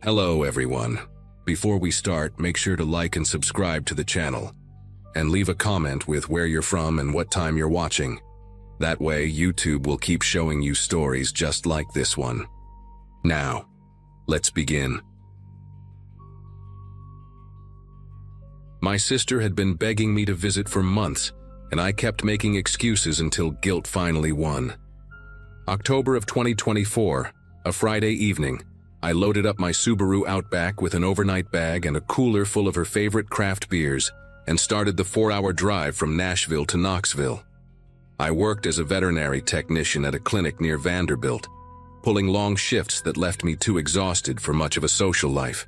Hello everyone. Before we start, make sure to like and subscribe to the channel. And leave a comment with where you're from and what time you're watching. That way, YouTube will keep showing you stories just like this one. Now, let's begin. My sister had been begging me to visit for months, and I kept making excuses until guilt finally won. October of 2024, a Friday evening, I loaded up my Subaru Outback with an overnight bag and a cooler full of her favorite craft beers and started the 4-hour drive from Nashville to Knoxville. I worked as a veterinary technician at a clinic near Vanderbilt, pulling long shifts that left me too exhausted for much of a social life.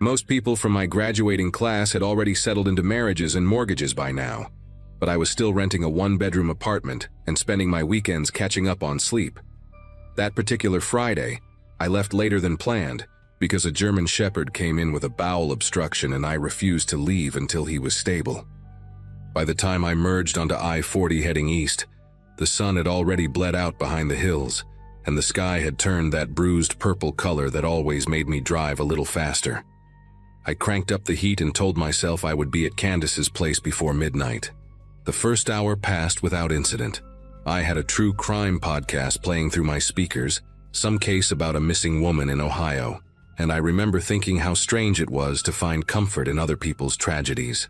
Most people from my graduating class had already settled into marriages and mortgages by now, but I was still renting a 1-bedroom apartment and spending my weekends catching up on sleep. That particular Friday, I left later than planned because a German Shepherd came in with a bowel obstruction and I refused to leave until he was stable. By the time I merged onto I-40 heading east, the sun had already bled out behind the hills, and the sky had turned that bruised purple color that always made me drive a little faster. I cranked up the heat and told myself I would be at Candace's place before midnight. The first hour passed without incident. I had a true crime podcast playing through my speakers, some case about a missing woman in Ohio, and I remember thinking how strange it was to find comfort in other people's tragedies.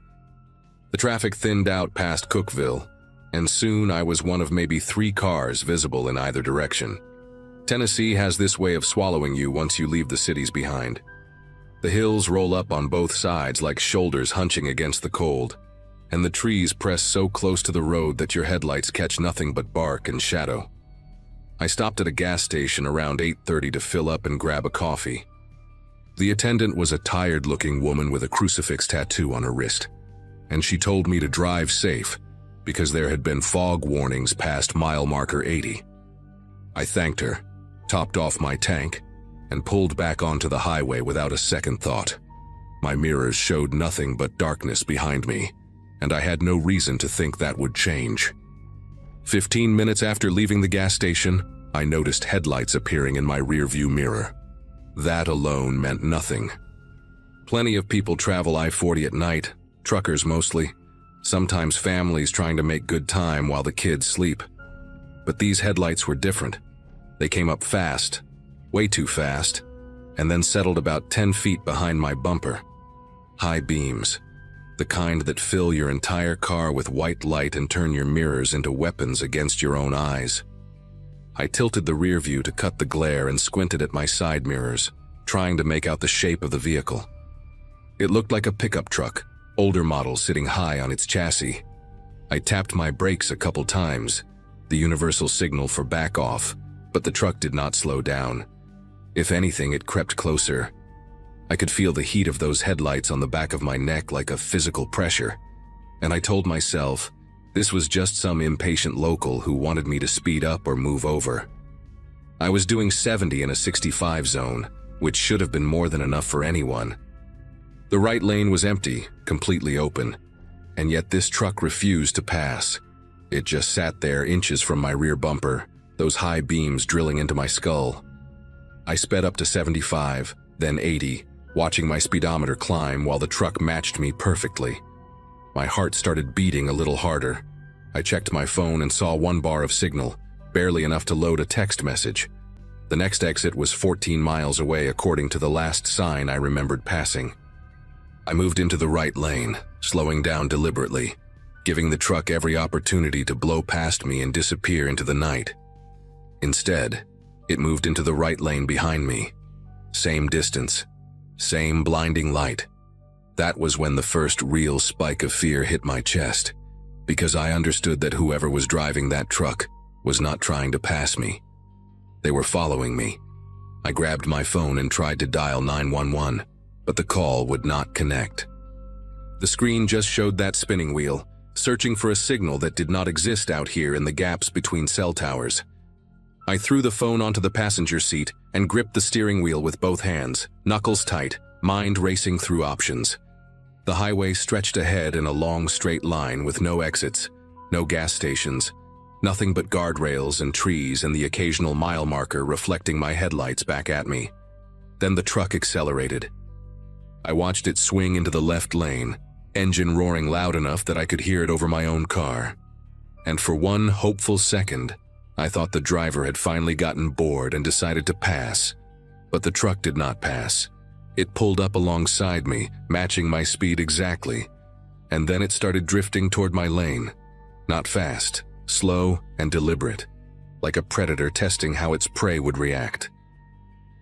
The traffic thinned out past Cookeville, and soon I was one of maybe 3 cars visible in either direction. Tennessee has this way of swallowing you once you leave the cities behind. The hills roll up on both sides like shoulders hunching against the cold, and the trees press so close to the road that your headlights catch nothing but bark and shadow. I stopped at a gas station around 8:30 to fill up and grab a coffee. The attendant was a tired-looking woman with a crucifix tattoo on her wrist, and she told me to drive safe because there had been fog warnings past mile marker 80. I thanked her, topped off my tank, and pulled back onto the highway without a second thought. My mirrors showed nothing but darkness behind me, and I had no reason to think that would change. 15 minutes after leaving the gas station, I noticed headlights appearing in my rearview mirror. That alone meant nothing. Plenty of people travel I-40 at night, truckers mostly, sometimes families trying to make good time while the kids sleep. But these headlights were different. They came up fast, way too fast, and then settled about 10 feet behind my bumper. High beams. The kind that fill your entire car with white light and turn your mirrors into weapons against your own eyes. I tilted the rear view to cut the glare and squinted at my side mirrors, trying to make out the shape of the vehicle. It looked like a pickup truck, older model sitting high on its chassis. I tapped my brakes a couple times, the universal signal for back off, but the truck did not slow down. If anything, it crept closer. I could feel the heat of those headlights on the back of my neck like a physical pressure, and I told myself this was just some impatient local who wanted me to speed up or move over. I was doing 70 in a 65 zone, which should have been more than enough for anyone. The right lane was empty, completely open, and yet this truck refused to pass. It just sat there inches from my rear bumper, those high beams drilling into my skull. I sped up to 75, then 80, watching my speedometer climb while the truck matched me perfectly. My heart started beating a little harder. I checked my phone and saw 1 bar of signal, barely enough to load a text message. The next exit was 14 miles away according to the last sign I remembered passing. I moved into the right lane, slowing down deliberately, giving the truck every opportunity to blow past me and disappear into the night. Instead, it moved into the right lane behind me. Same distance. Same blinding light. That was when the first real spike of fear hit my chest, because I understood that whoever was driving that truck was not trying to pass me. They were following me. I grabbed my phone and tried to dial 911, but the call would not connect. The screen just showed that spinning wheel, searching for a signal that did not exist out here in the gaps between cell towers. I threw the phone onto the passenger seat and gripped the steering wheel with both hands, knuckles tight, mind racing through options. The highway stretched ahead in a long straight line with no exits, no gas stations, nothing but guardrails and trees and the occasional mile marker reflecting my headlights back at me. Then the truck accelerated. I watched it swing into the left lane, engine roaring loud enough that I could hear it over my own car. And for one hopeful second, I thought the driver had finally gotten bored and decided to pass. But the truck did not pass. It pulled up alongside me, matching my speed exactly. And then it started drifting toward my lane. Not fast, slow and deliberate, like a predator testing how its prey would react.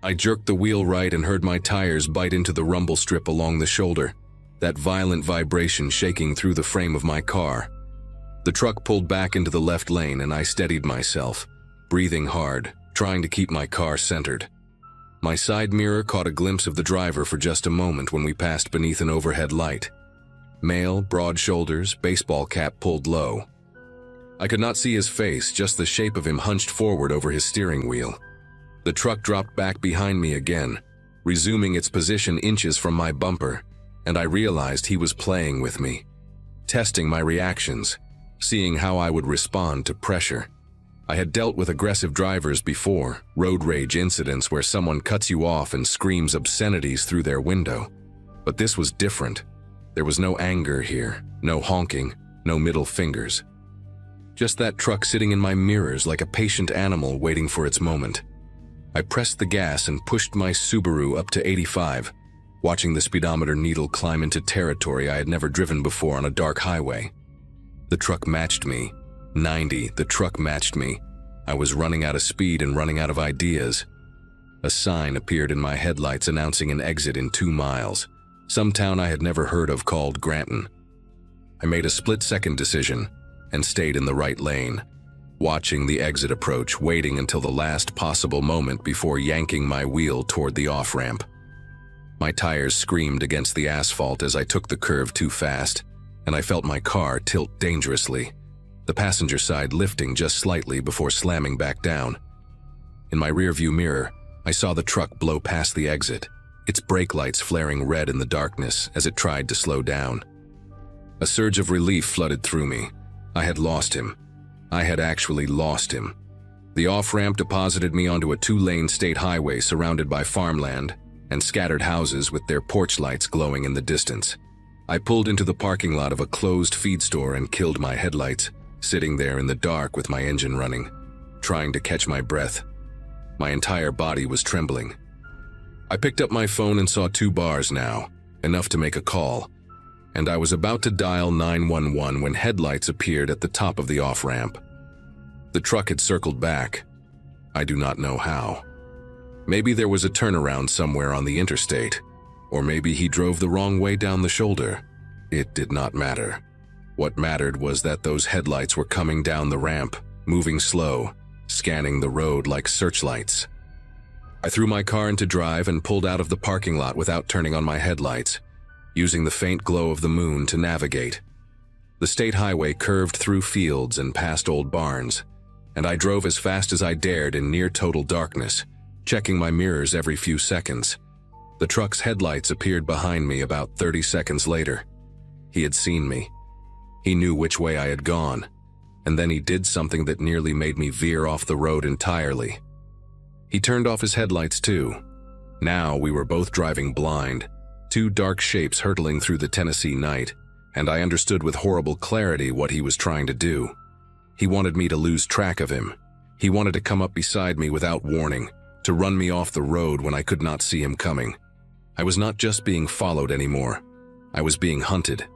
I jerked the wheel right and heard my tires bite into the rumble strip along the shoulder, that violent vibration shaking through the frame of my car. The truck pulled back into the left lane and I steadied myself, breathing hard, trying to keep my car centered. My side mirror caught a glimpse of the driver for just a moment when we passed beneath an overhead light. Male, broad shoulders, baseball cap pulled low. I could not see his face, just the shape of him hunched forward over his steering wheel. The truck dropped back behind me again, resuming its position inches from my bumper, and I realized he was playing with me, testing my reactions, seeing how I would respond to pressure. I had dealt with aggressive drivers before, road rage incidents where someone cuts you off and screams obscenities through their window. But this was different. There was no anger here, no honking, no middle fingers. Just that truck sitting in my mirrors like a patient animal waiting for its moment. I pressed the gas and pushed my Subaru up to 85, watching the speedometer needle climb into territory I had never driven before on a dark highway. The truck matched me. 90, the truck matched me. I was running out of speed and running out of ideas. A sign appeared in my headlights announcing an exit in 2 miles, some town I had never heard of called Granton. I made a split-second decision and stayed in the right lane, watching the exit approach, waiting until the last possible moment before yanking my wheel toward the off-ramp. My tires screamed against the asphalt as I took the curve too fast, and I felt my car tilt dangerously, the passenger side lifting just slightly before slamming back down. In my rearview mirror, I saw the truck blow past the exit, its brake lights flaring red in the darkness as it tried to slow down. A surge of relief flooded through me. I had lost him. I had actually lost him. The off-ramp deposited me onto a 2-lane state highway surrounded by farmland and scattered houses with their porch lights glowing in the distance. I pulled into the parking lot of a closed feed store and killed my headlights, sitting there in the dark with my engine running, trying to catch my breath. My entire body was trembling. I picked up my phone and saw 2 bars now, enough to make a call, and I was about to dial 911 when headlights appeared at the top of the off-ramp. The truck had circled back. I do not know how. Maybe there was a turnaround somewhere on the interstate, or maybe he drove the wrong way down the shoulder. It did not matter. What mattered was that those headlights were coming down the ramp, moving slow, scanning the road like searchlights. I threw my car into drive and pulled out of the parking lot without turning on my headlights, using the faint glow of the moon to navigate. The state highway curved through fields and past old barns, and I drove as fast as I dared in near total darkness, checking my mirrors every few seconds. The truck's headlights appeared behind me about 30 seconds later. He had seen me. He knew which way I had gone, and then he did something that nearly made me veer off the road entirely. He turned off his headlights too. Now we were both driving blind, 2 dark shapes hurtling through the Tennessee night, and I understood with horrible clarity what he was trying to do. He wanted me to lose track of him. He wanted to come up beside me without warning, to run me off the road when I could not see him coming. I was not just being followed anymore. I was being hunted.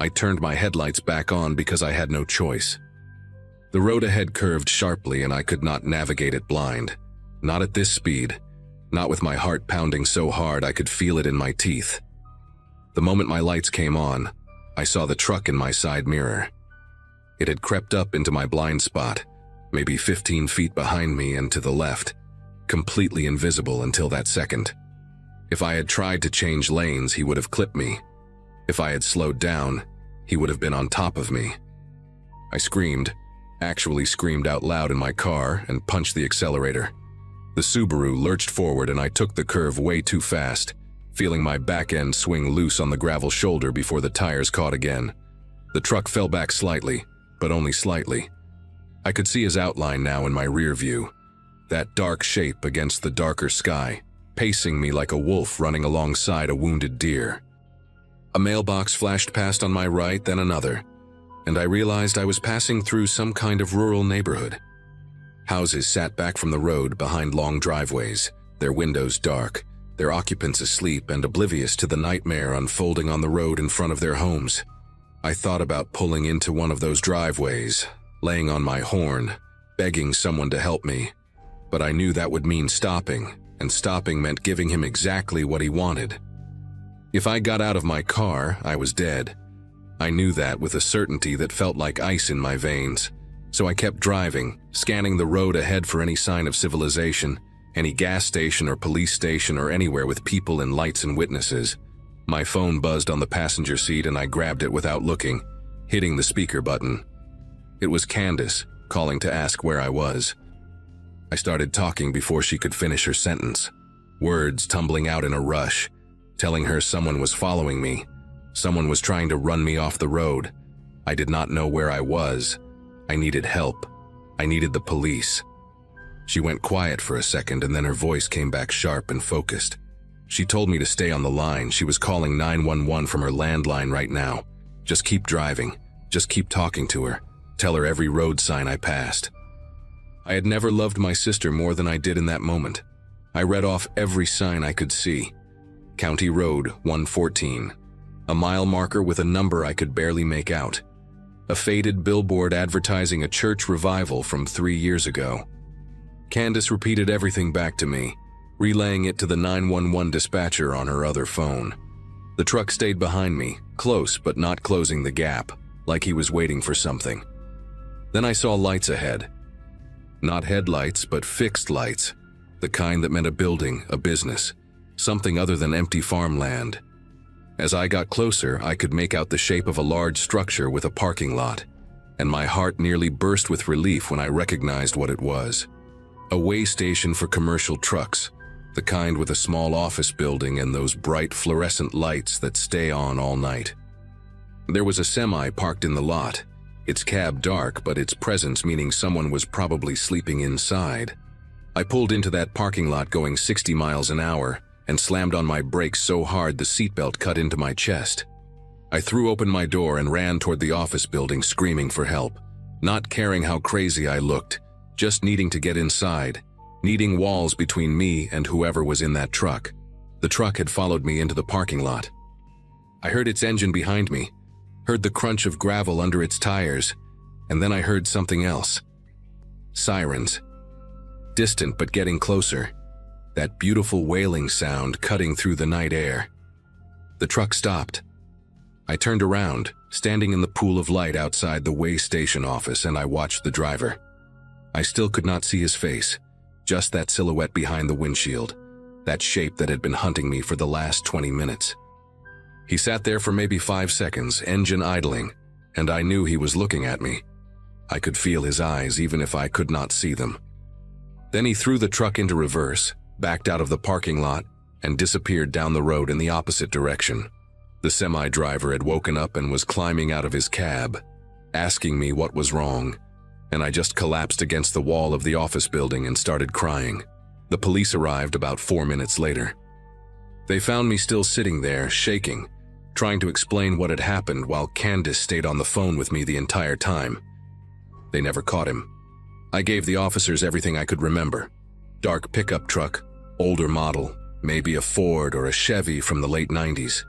I turned my headlights back on because I had no choice. The road ahead curved sharply and I could not navigate it blind. Not at this speed. Not with my heart pounding so hard I could feel it in my teeth. The moment my lights came on, I saw the truck in my side mirror. It had crept up into my blind spot, maybe 15 feet behind me and to the left, completely invisible until that second. If I had tried to change lanes, he would have clipped me. If I had slowed down, he would have been on top of me. I screamed, actually screamed out loud in my car, and punched the accelerator. The Subaru lurched forward and I took the curve way too fast, feeling my back end swing loose on the gravel shoulder before the tires caught again. The truck fell back slightly, but only slightly. I could see his outline now in my rear view, that dark shape against the darker sky, pacing me like a wolf running alongside a wounded deer. A mailbox flashed past on my right, then another, and I realized I was passing through some kind of rural neighborhood. Houses sat back from the road behind long driveways, their windows dark, their occupants asleep and oblivious to the nightmare unfolding on the road in front of their homes. I thought about pulling into one of those driveways, laying on my horn, begging someone to help me, but I knew that would mean stopping, and stopping meant giving him exactly what he wanted. If I got out of my car, I was dead. I knew that with a certainty that felt like ice in my veins, so I kept driving, scanning the road ahead for any sign of civilization, any gas station or police station or anywhere with people and lights and witnesses. My phone buzzed on the passenger seat and I grabbed it without looking, hitting the speaker button. It was Candace, calling to ask where I was. I started talking before she could finish her sentence, words tumbling out in a rush, telling her someone was following me. Someone was trying to run me off the road. I did not know where I was. I needed help. I needed the police. She went quiet for a second and then her voice came back sharp and focused. She told me to stay on the line. She was calling 911 from her landline right now. Just keep driving. Just keep talking to her. Tell her every road sign I passed. I had never loved my sister more than I did in that moment. I read off every sign I could see. County Road 114. A mile marker with a number I could barely make out. A faded billboard advertising a church revival from 3 years ago. Candace repeated everything back to me, relaying it to the 911 dispatcher on her other phone. The truck stayed behind me, close but not closing the gap, like he was waiting for something. Then I saw lights ahead. Not headlights, but fixed lights, the kind that meant a building, a business, something other than empty farmland. As I got closer, I could make out the shape of a large structure with a parking lot, and my heart nearly burst with relief when I recognized what it was. A way station for commercial trucks, the kind with a small office building and those bright fluorescent lights that stay on all night. There was a semi parked in the lot, its cab dark, but its presence meaning someone was probably sleeping inside. I pulled into that parking lot going 60 miles an hour and slammed on my brakes so hard the seatbelt cut into my chest. I threw open my door and ran toward the office building screaming for help, not caring how crazy I looked, just needing to get inside, needing walls between me and whoever was in that truck. The truck had followed me into the parking lot. I heard its engine behind me, heard the crunch of gravel under its tires, and then I heard something else. Sirens. Distant but getting closer. That beautiful wailing sound cutting through the night air. The truck stopped. I turned around, standing in the pool of light outside the way station office, and I watched the driver. I still could not see his face, just that silhouette behind the windshield, that shape that had been hunting me for the last 20 minutes. He sat there for maybe 5 seconds, engine idling, and I knew he was looking at me. I could feel his eyes even if I could not see them. Then he threw the truck into reverse, backed out of the parking lot, and disappeared down the road in the opposite direction. The semi-driver had woken up and was climbing out of his cab, asking me what was wrong, and I just collapsed against the wall of the office building and started crying. The police arrived about 4 minutes later. They found me still sitting there, shaking, trying to explain what had happened while Candace stayed on the phone with me the entire time. They never caught him. I gave the officers everything I could remember. Dark pickup truck, older model, maybe a Ford or a Chevy from the late 90s.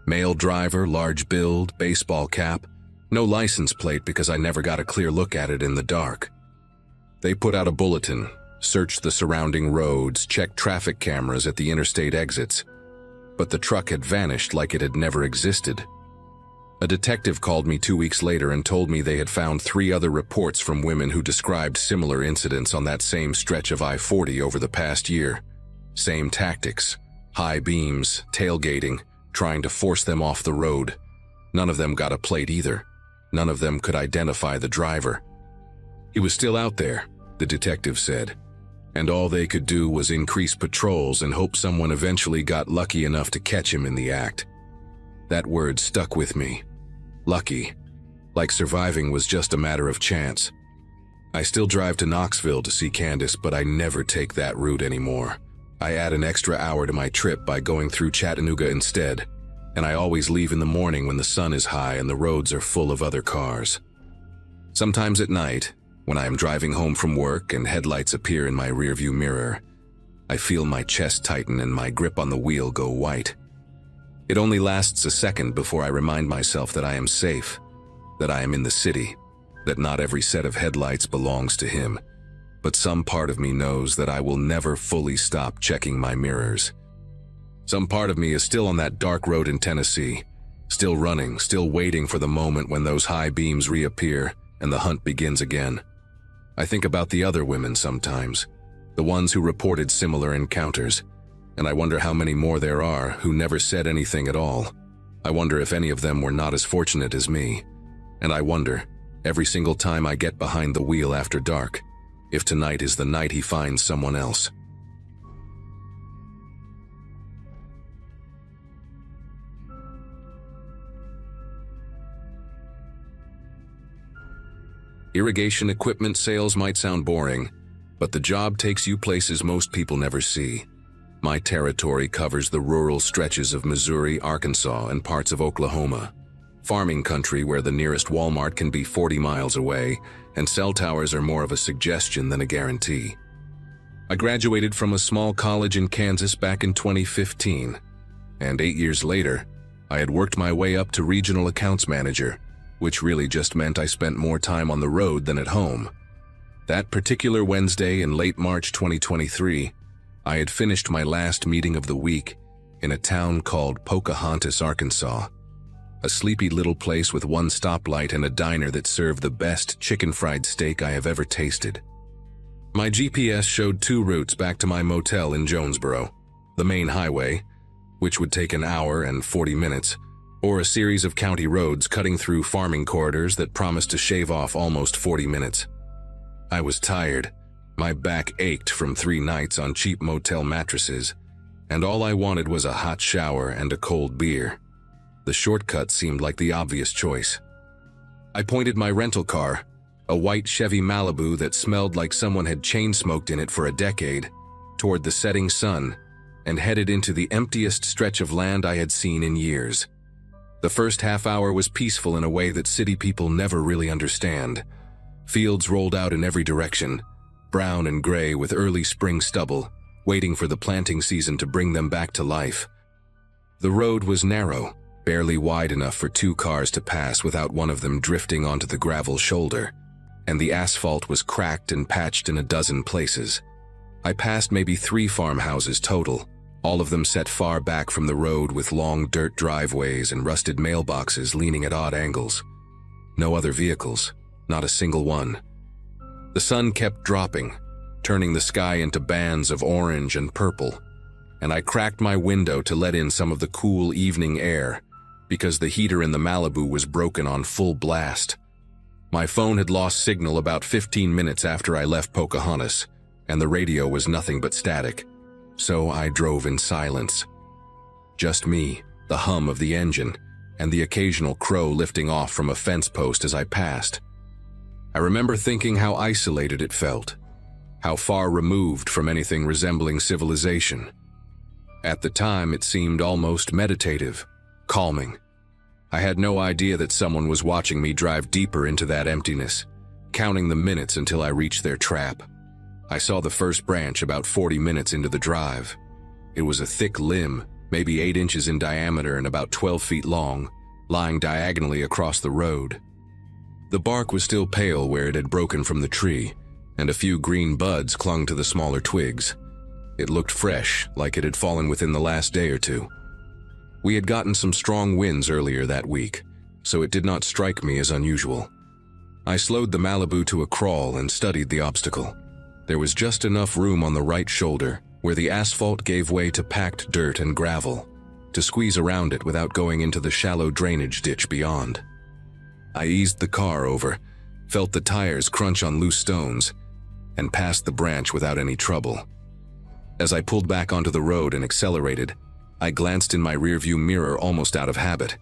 Male driver, large build, baseball cap. No license plate because I never got a clear look at it in the dark. They put out a bulletin, searched the surrounding roads, checked traffic cameras at the interstate exits. But the truck had vanished like it had never existed. A detective called me 2 weeks later and told me they had found 3 other reports from women who described similar incidents on that same stretch of I-40 over the past year. Same tactics, high beams, tailgating, trying to force them off the road. None of them got a plate either. None of them could identify the driver. He was still out there, the detective said, and all they could do was increase patrols and hope someone eventually got lucky enough to catch him in the act. That word stuck with me. Lucky. Like surviving was just a matter of chance. I still drive to Knoxville to see Candace, but I never take that route anymore. I add an extra hour to my trip by going through Chattanooga instead, and I always leave in the morning when the sun is high and the roads are full of other cars. Sometimes at night, when I am driving home from work and headlights appear in my rearview mirror, I feel my chest tighten and my grip on the wheel go white. It only lasts a second before I remind myself that I am safe, that I am in the city, that not every set of headlights belongs to him, but some part of me knows that I will never fully stop checking my mirrors. Some part of me is still on that dark road in Tennessee, still running, still waiting for the moment when those high beams reappear and the hunt begins again. I think about the other women sometimes, the ones who reported similar encounters, and I wonder how many more there are who never said anything at all. I wonder if any of them were not as fortunate as me. And I wonder, every single time I get behind the wheel after dark, if tonight is the night he finds someone else. Irrigation equipment sales might sound boring, but the job takes you places most people never see. My territory covers the rural stretches of Missouri, Arkansas, and parts of Oklahoma. Farming country where the nearest Walmart can be 40 miles away, and cell towers are more of a suggestion than a guarantee. I graduated from a small college in Kansas back in 2015, and 8 years later, I had worked my way up to regional accounts manager, which really just meant I spent more time on the road than at home. That particular Wednesday in late March 2023, I had finished my last meeting of the week in a town called Pocahontas, Arkansas, a sleepy little place with one stoplight and a diner that served the best chicken fried steak I have ever tasted. My GPS showed 2 routes back to my motel in Jonesboro, the main highway, which would take an hour and 40 minutes, or a series of county roads cutting through farming corridors that promised to shave off almost 40 minutes. I was tired. My back ached from 3 nights on cheap motel mattresses, and all I wanted was a hot shower and a cold beer. The shortcut seemed like the obvious choice. I pointed my rental car, a white Chevy Malibu that smelled like someone had chain-smoked in it for a decade, toward the setting sun, and headed into the emptiest stretch of land I had seen in years. The first half hour was peaceful in a way that city people never really understand. Fields rolled out in every direction, brown and gray with early spring stubble, waiting for the planting season to bring them back to life. The road was narrow, barely wide enough for 2 cars to pass without one of them drifting onto the gravel shoulder, and the asphalt was cracked and patched in a dozen places. I passed maybe 3 farmhouses total, all of them set far back from the road with long dirt driveways and rusted mailboxes leaning at odd angles. No other vehicles, not a single one. The sun kept dropping, turning the sky into bands of orange and purple, and I cracked my window to let in some of the cool evening air, because the heater in the Malibu was broken on full blast. My phone had lost signal about 15 minutes after I left Pocahontas, and the radio was nothing but static. So I drove in silence. Just me, the hum of the engine, and the occasional crow lifting off from a fence post as I passed. I remember thinking how isolated it felt, how far removed from anything resembling civilization. At the time, it seemed almost meditative, calming. I had no idea that someone was watching me drive deeper into that emptiness, counting the minutes until I reached their trap. I saw the first branch about 40 minutes into the drive. It was a thick limb, maybe 8 inches in diameter and about 12 feet long, lying diagonally across the road. The bark was still pale where it had broken from the tree, and a few green buds clung to the smaller twigs. It looked fresh, like it had fallen within the last day or 2. We had gotten some strong winds earlier that week, so it did not strike me as unusual. I slowed the Malibu to a crawl and studied the obstacle. There was just enough room on the right shoulder, where the asphalt gave way to packed dirt and gravel, to squeeze around it without going into the shallow drainage ditch beyond. I eased the car over, felt the tires crunch on loose stones, and passed the branch without any trouble. As I pulled back onto the road and accelerated, I glanced in my rearview mirror almost out of habit.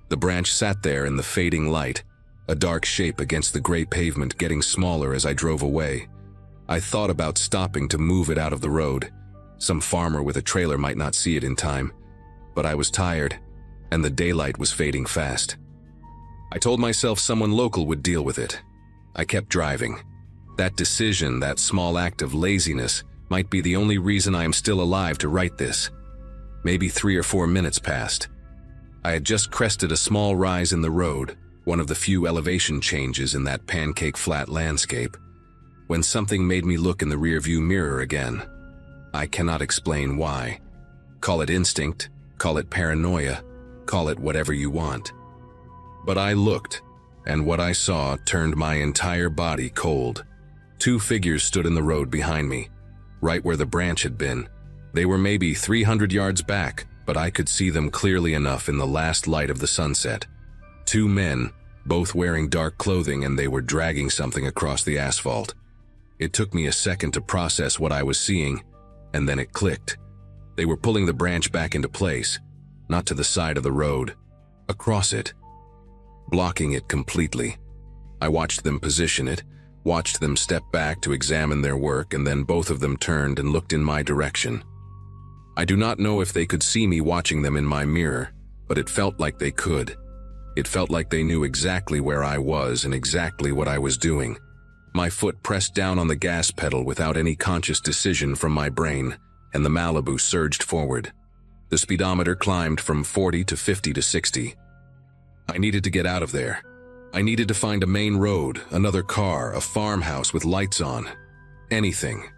The branch sat there in the fading light, a dark shape against the gray pavement getting smaller as I drove away. I thought about stopping to move it out of the road, Some farmer with a trailer might not see it in time, but I was tired, and the daylight was fading fast. I told myself someone local would deal with it. I kept driving. That decision, that small act of laziness, might be the only reason I am still alive to write this. Maybe 3 or 4 minutes passed. I had just crested a small rise in the road, one of the few elevation changes in that pancake-flat landscape, when something made me look in the rearview mirror again. I cannot explain why. Call it instinct, call it paranoia, call it whatever you want. But I looked, and what I saw turned my entire body cold. 2 figures stood in the road behind me, right where the branch had been. They were maybe 300 yards back, but I could see them clearly enough in the last light of the sunset. 2 men, both wearing dark clothing, and they were dragging something across the asphalt. It took me a second to process what I was seeing, and then it clicked. They were pulling the branch back into place, not to the side of the road, across it, blocking it completely. I watched them position it, watched them step back to examine their work, and then both of them turned and looked in my direction. I do not know if they could see me watching them in my mirror, but it felt like they could. It felt like they knew exactly where I was and exactly what I was doing. My foot pressed down on the gas pedal without any conscious decision from my brain, and the Malibu surged forward. The speedometer climbed from 40 to 50 to 60. I needed to get out of there. I needed to find a main road, another car, a farmhouse with lights on. Anything.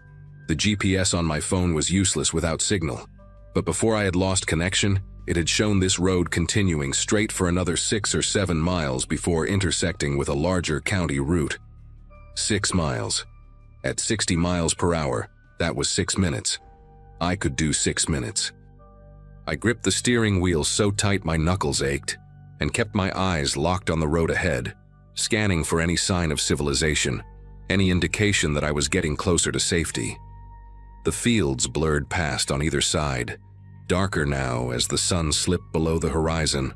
The GPS on my phone was useless without signal. But before I had lost connection, it had shown this road continuing straight for another 6 or 7 miles before intersecting with a larger county route. 6 miles. At 60 miles per hour, that was 6 minutes. I could do 6 minutes. I gripped the steering wheel so tight my knuckles ached, and kept my eyes locked on the road ahead, scanning for any sign of civilization, any indication that I was getting closer to safety. The fields blurred past on either side, darker now as the sun slipped below the horizon,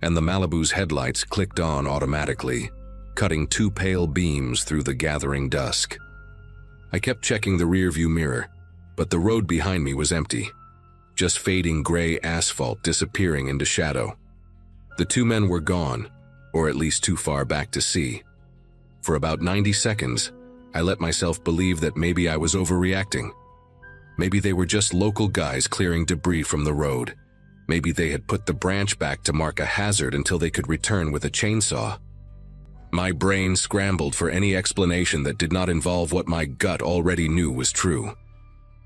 and the Malibu's headlights clicked on automatically, cutting 2 pale beams through the gathering dusk. I kept checking the rearview mirror, but the road behind me was empty, just fading gray asphalt disappearing into shadow. The 2 men were gone, or at least too far back to see. For about 90 seconds, I let myself believe that maybe I was overreacting. Maybe they were just local guys clearing debris from the road. Maybe they had put the branch back to mark a hazard until they could return with a chainsaw. My brain scrambled for any explanation that did not involve what my gut already knew was true.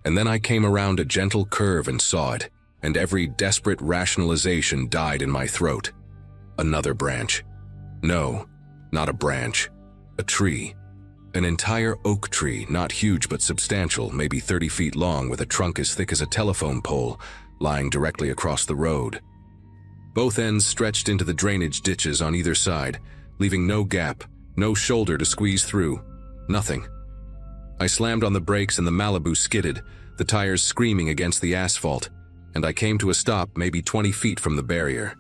And then I came around a gentle curve and saw it, and every desperate rationalization died in my throat. Another branch. No, not a branch. A tree. An entire oak tree, not huge but substantial, maybe 30 feet long with a trunk as thick as a telephone pole, lying directly across the road. Both ends stretched into the drainage ditches on either side, leaving no gap, no shoulder to squeeze through. Nothing. I slammed on the brakes and the Malibu skidded, the tires screaming against the asphalt, and I came to a stop maybe 20 feet from the barrier.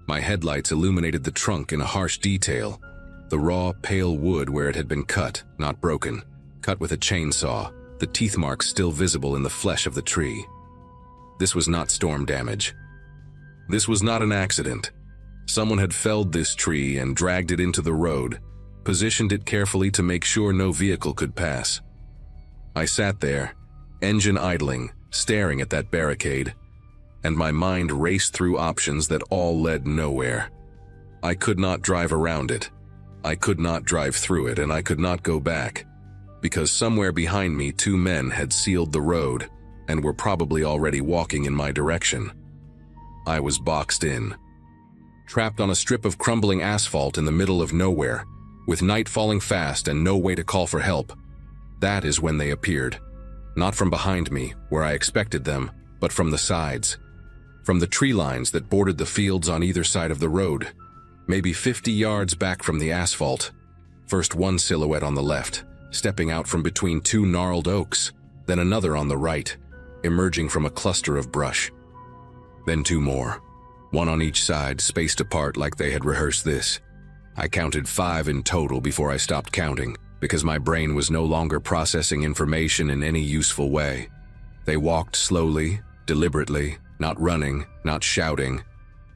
My headlights illuminated the trunk in a harsh detail, the raw, pale wood where it had been cut, not broken, cut with a chainsaw, the teeth marks still visible in the flesh of the tree. This was not storm damage. This was not an accident. Someone had felled this tree and dragged it into the road, positioned it carefully to make sure no vehicle could pass. I sat there, engine idling, staring at that barricade, and my mind raced through options that all led nowhere. I could not drive around it. I could not drive through it, and I could not go back, because somewhere behind me 2 men had sealed the road and were probably already walking in my direction. I was boxed in, trapped on a strip of crumbling asphalt in the middle of nowhere, with night falling fast and no way to call for help. That is when they appeared. Not from behind me, where I expected them, but from the sides. From the tree lines that bordered the fields on either side of the road, maybe 50 yards back from the asphalt. First one silhouette on the left, stepping out from between 2 gnarled oaks, then another on the right, emerging from a cluster of brush. Then 2 more, one on each side, spaced apart like they had rehearsed this. I counted 5 in total before I stopped counting, because my brain was no longer processing information in any useful way. They walked slowly, deliberately, not running, not shouting,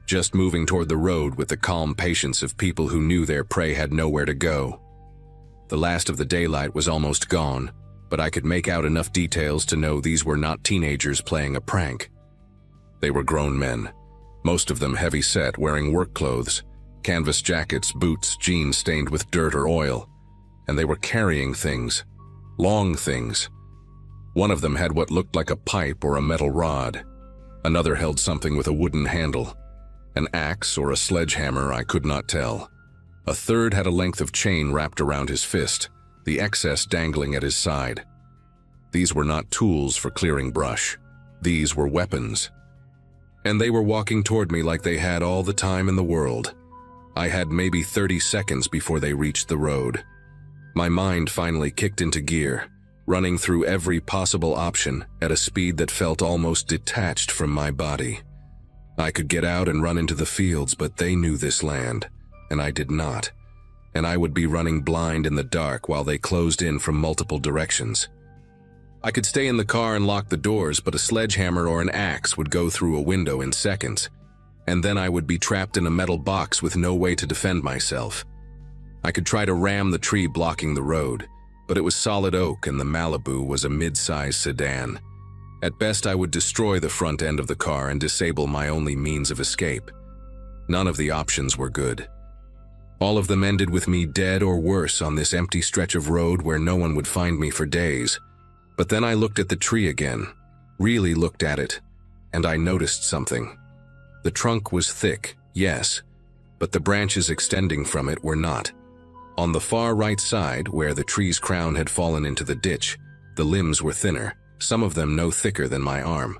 just moving toward the road with the calm patience of people who knew their prey had nowhere to go. The last of the daylight was almost gone, but I could make out enough details to know these were not teenagers playing a prank. They were grown men, most of them heavy-set, wearing work clothes, canvas jackets, boots, jeans stained with dirt or oil, and they were carrying things, long things. One of them had what looked like a pipe or a metal rod. Another held something with a wooden handle, an axe or a sledgehammer, I could not tell. A third had a length of chain wrapped around his fist, the excess dangling at his side. These were not tools for clearing brush. These were weapons. And they were walking toward me like they had all the time in the world. I had maybe 30 seconds before they reached the road. My mind finally kicked into gear, running through every possible option at a speed that felt almost detached from my body. I could get out and run into the fields, but they knew this land, and I did not. And I would be running blind in the dark while they closed in from multiple directions. I could stay in the car and lock the doors, but a sledgehammer or an axe would go through a window in seconds, and then I would be trapped in a metal box with no way to defend myself. I could try to ram the tree blocking the road, but it was solid oak and the Malibu was a mid-sized sedan. At best, I would destroy the front end of the car and disable my only means of escape. None of the options were good. All of them ended with me dead or worse on this empty stretch of road where no one would find me for days. But then I looked at the tree again, really looked at it, and I noticed something. The trunk was thick, yes, but the branches extending from it were not. On the far right side, where the tree's crown had fallen into the ditch, the limbs were thinner, some of them no thicker than my arm.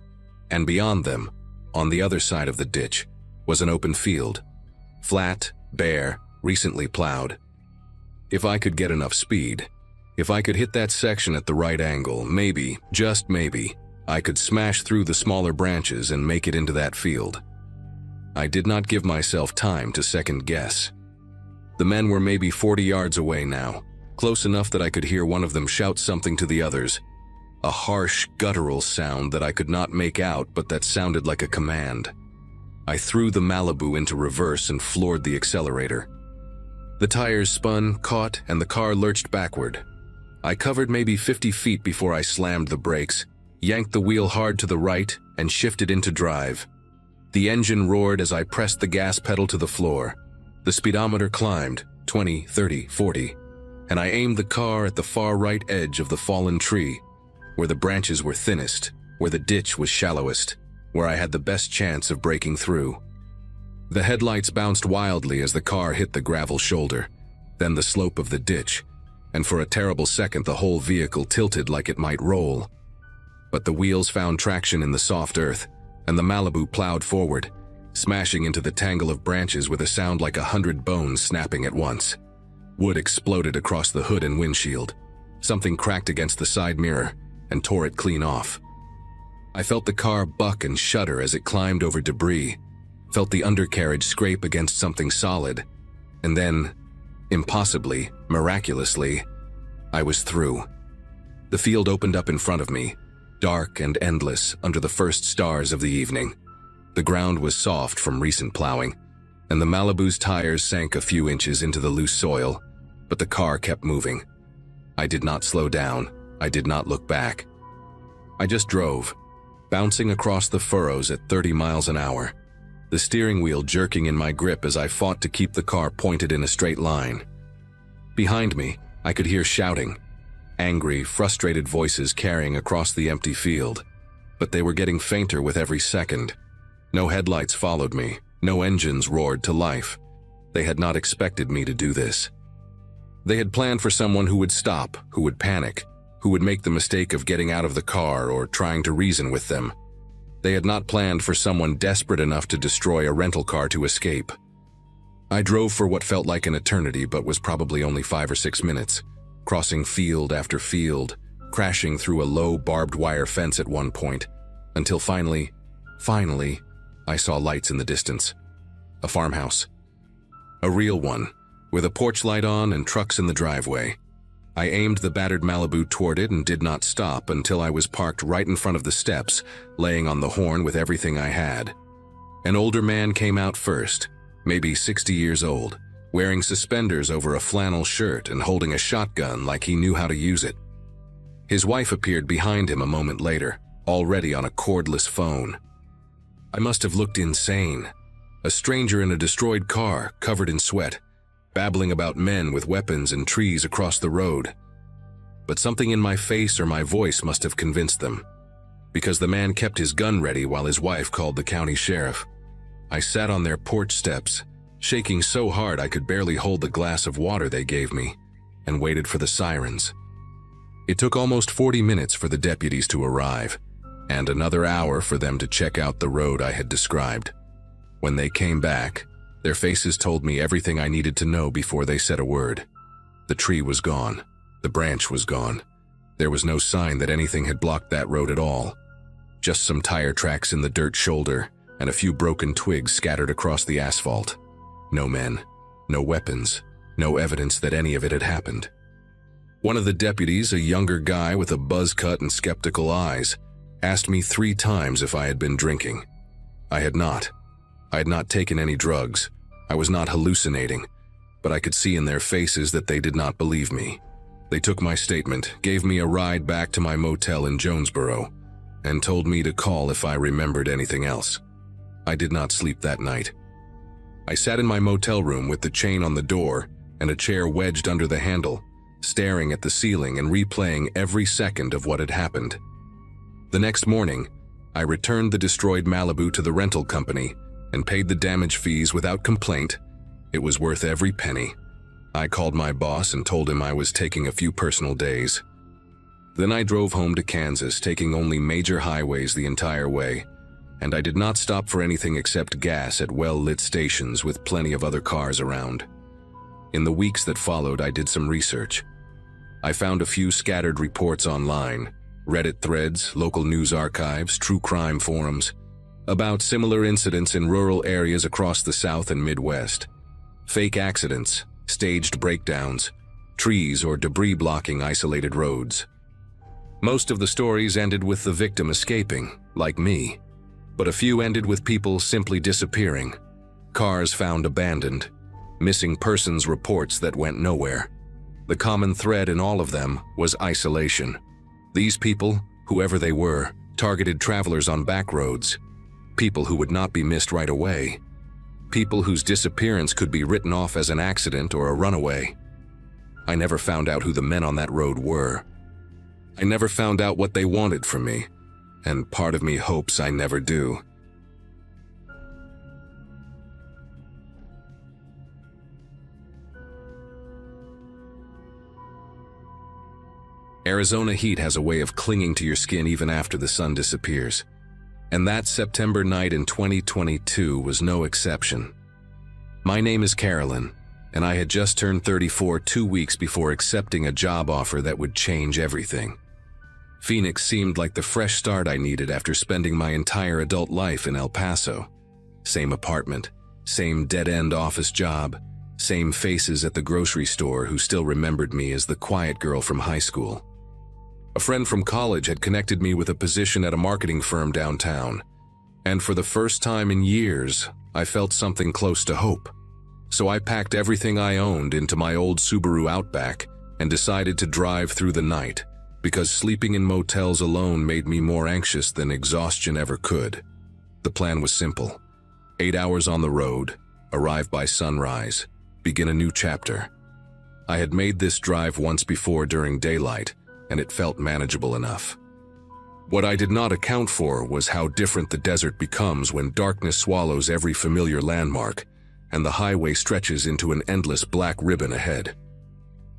And beyond them, on the other side of the ditch, was an open field. Flat, bare, recently plowed. If I could get enough speed, if I could hit that section at the right angle, maybe, just maybe, I could smash through the smaller branches and make it into that field. I did not give myself time to second guess. The men were maybe 40 yards away now, close enough that I could hear one of them shout something to the others. A harsh, guttural sound that I could not make out, but that sounded like a command. I threw the Malibu into reverse and floored the accelerator. The tires spun, caught, and the car lurched backward. I covered maybe 50 feet before I slammed the brakes, yanked the wheel hard to the right, and shifted into drive. The engine roared as I pressed the gas pedal to the floor. The speedometer climbed, 20, 30, 40, and I aimed the car at the far right edge of the fallen tree, where the branches were thinnest, where the ditch was shallowest, where I had the best chance of breaking through. The headlights bounced wildly as the car hit the gravel shoulder, then the slope of the ditch, and for a terrible second the whole vehicle tilted like it might roll. But the wheels found traction in the soft earth, and the Malibu plowed forward, smashing into the tangle of branches with a sound like 100 bones snapping at once. Wood exploded across the hood and windshield. Something cracked against the side mirror and tore it clean off. I felt the car buck and shudder as it climbed over debris, felt the undercarriage scrape against something solid, and then, impossibly, miraculously, I was through. The field opened up in front of me, dark and endless under the first stars of the evening. The ground was soft from recent plowing, and the Malibu's tires sank a few inches into the loose soil, but the car kept moving. I did not slow down. I did not look back. I just drove, bouncing across the furrows at 30 miles an hour, the steering wheel jerking in my grip as I fought to keep the car pointed in a straight line. Behind me, I could hear shouting, angry, frustrated voices carrying across the empty field, but they were getting fainter with every second. No headlights followed me, no engines roared to life. They had not expected me to do this. They had planned for someone who would stop, who would panic, who would make the mistake of getting out of the car or trying to reason with them. They had not planned for someone desperate enough to destroy a rental car to escape. I drove for what felt like an eternity but was probably only 5 or 6 minutes, crossing field after field, crashing through a low barbed wire fence at one point, until finally, I saw lights in the distance. A farmhouse. A real one, with a porch light on and trucks in the driveway. I aimed the battered Malibu toward it and did not stop until I was parked right in front of the steps, laying on the horn with everything I had. An older man came out first, maybe 60 years old, wearing suspenders over a flannel shirt and holding a shotgun like he knew how to use it. His wife appeared behind him a moment later, already on a cordless phone. I must have looked insane. A stranger in a destroyed car, covered in sweat, babbling about men with weapons and trees across the road. But something in my face or my voice must have convinced them, because the man kept his gun ready while his wife called the county sheriff. I sat on their porch steps, shaking so hard I could barely hold the glass of water they gave me, and waited for the sirens. It took almost 40 minutes for the deputies to arrive, and another hour for them to check out the road I had described. When they came back, their faces told me everything I needed to know before they said a word. The tree was gone. The branch was gone. There was no sign that anything had blocked that road at all. Just some tire tracks in the dirt shoulder and a few broken twigs scattered across the asphalt. No men, no weapons, no evidence that any of it had happened. One of the deputies, a younger guy with a buzz cut and skeptical eyes, asked me 3 times if I had been drinking. I had not. I had not taken any drugs. I was not hallucinating, but I could see in their faces that they did not believe me. They took my statement, gave me a ride back to my motel in Jonesboro, and told me to call if I remembered anything else. I did not sleep that night. I sat in my motel room with the chain on the door and a chair wedged under the handle, staring at the ceiling and replaying every second of what had happened. The next morning, I returned the destroyed Malibu to the rental company and paid the damage fees without complaint. It was worth every penny. I called my boss and told him I was taking a few personal days. Then I drove home to Kansas, taking only major highways the entire way, and I did not stop for anything except gas at well-lit stations with plenty of other cars around. In the weeks that followed, I did some research. I found a few scattered reports online, Reddit threads, local news archives, true crime forums, about similar incidents in rural areas across the South and Midwest. Fake accidents, staged breakdowns, trees or debris blocking isolated roads. Most of the stories ended with the victim escaping, like me, but a few ended with people simply disappearing, cars found abandoned, missing persons reports that went nowhere. The common thread in all of them was isolation. These people, whoever they were, targeted travelers on back roads, people who would not be missed right away, people whose disappearance could be written off as an accident or a runaway. I never found out who the men on that road were. I never found out what they wanted from me, and part of me hopes I never do. Arizona heat has a way of clinging to your skin even after the sun disappears. And that September night in 2022 was no exception. My name is Carolyn, and I had just turned 34 2 weeks before accepting a job offer that would change everything. Phoenix seemed like the fresh start I needed after spending my entire adult life in El Paso. Same apartment, same dead-end office job, same faces at the grocery store who still remembered me as the quiet girl from high school. A friend from college had connected me with a position at a marketing firm downtown, and for the first time in years, I felt something close to hope. So I packed everything I owned into my old Subaru Outback and decided to drive through the night, because sleeping in motels alone made me more anxious than exhaustion ever could. The plan was simple: 8 hours on the road, arrive by sunrise, begin a new chapter. I had made this drive once before during daylight, and it felt manageable enough. What I did not account for was how different the desert becomes when darkness swallows every familiar landmark, and the highway stretches into an endless black ribbon ahead.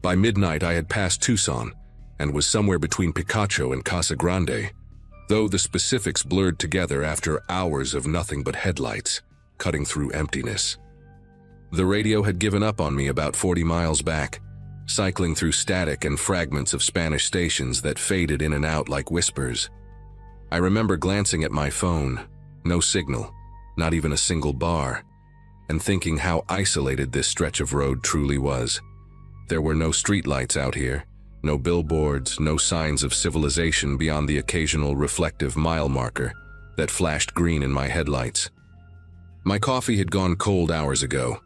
By midnight, I had passed Tucson, and was somewhere between Picacho and Casa Grande, though the specifics blurred together after hours of nothing but headlights, cutting through emptiness. The radio had given up on me about 40 miles back, cycling through static and fragments of Spanish stations that faded in and out like whispers. I remember glancing at my phone, no signal, not even a single bar, and thinking how isolated this stretch of road truly was. There were no streetlights out here, No billboards, no signs of civilization beyond the occasional reflective mile marker that flashed green in my headlights. My coffee had gone cold hours ago,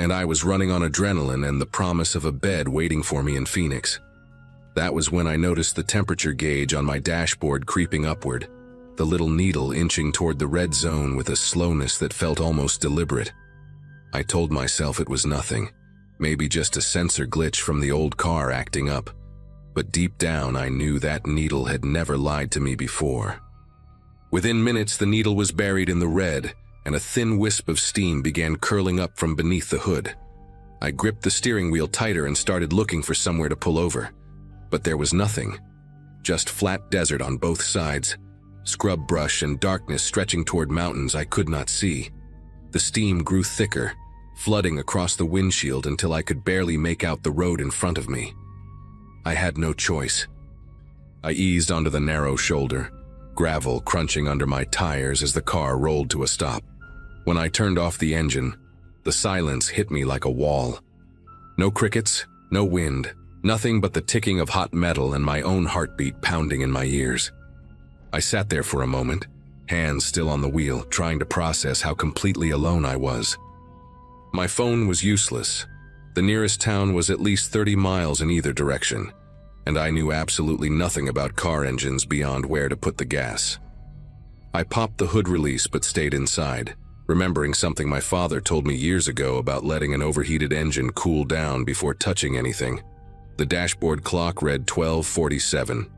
and I was running on adrenaline and the promise of a bed waiting for me in Phoenix. That was when I noticed the temperature gauge on my dashboard creeping upward, the little needle inching toward the red zone with a slowness that felt almost deliberate. I told myself it was nothing, maybe just a sensor glitch from the old car acting up, but deep down I knew that needle had never lied to me before. Within minutes, the needle was buried in the red, and a thin wisp of steam began curling up from beneath the hood. I gripped the steering wheel tighter and started looking for somewhere to pull over. But there was nothing, just flat desert on both sides, scrub brush and darkness stretching toward mountains I could not see. The steam grew thicker, flooding across the windshield until I could barely make out the road in front of me. I had no choice. I eased onto the narrow shoulder, gravel crunching under my tires as the car rolled to a stop. When I turned off the engine, the silence hit me like a wall. No crickets, no wind, nothing but the ticking of hot metal and my own heartbeat pounding in my ears. I sat there for a moment, hands still on the wheel, trying to process how completely alone I was. My phone was useless. The nearest town was at least 30 miles in either direction, and I knew absolutely nothing about car engines beyond where to put the gas. I popped the hood release but stayed inside, remembering something my father told me years ago about letting an overheated engine cool down before touching anything. The dashboard clock read 12:47.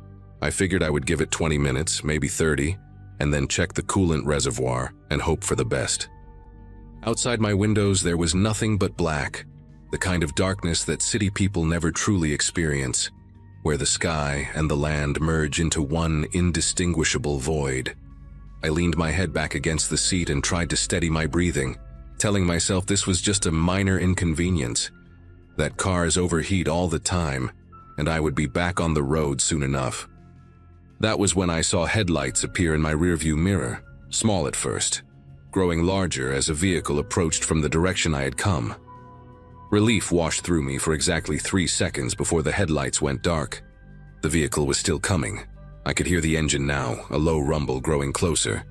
I figured I would give it 20 minutes, maybe 30, and then check the coolant reservoir and hope for the best. Outside my windows there was nothing but black, the kind of darkness that city people never truly experience, where the sky and the land merge into one indistinguishable void. I leaned my head back against the seat and tried to steady my breathing, telling myself this was just a minor inconvenience, that cars overheat all the time, and I would be back on the road soon enough. That was when I saw headlights appear in my rearview mirror, small at first, growing larger as a vehicle approached from the direction I had come. Relief washed through me for exactly 3 seconds before the headlights went dark. The vehicle was still coming. I could hear the engine now, a low rumble growing closer,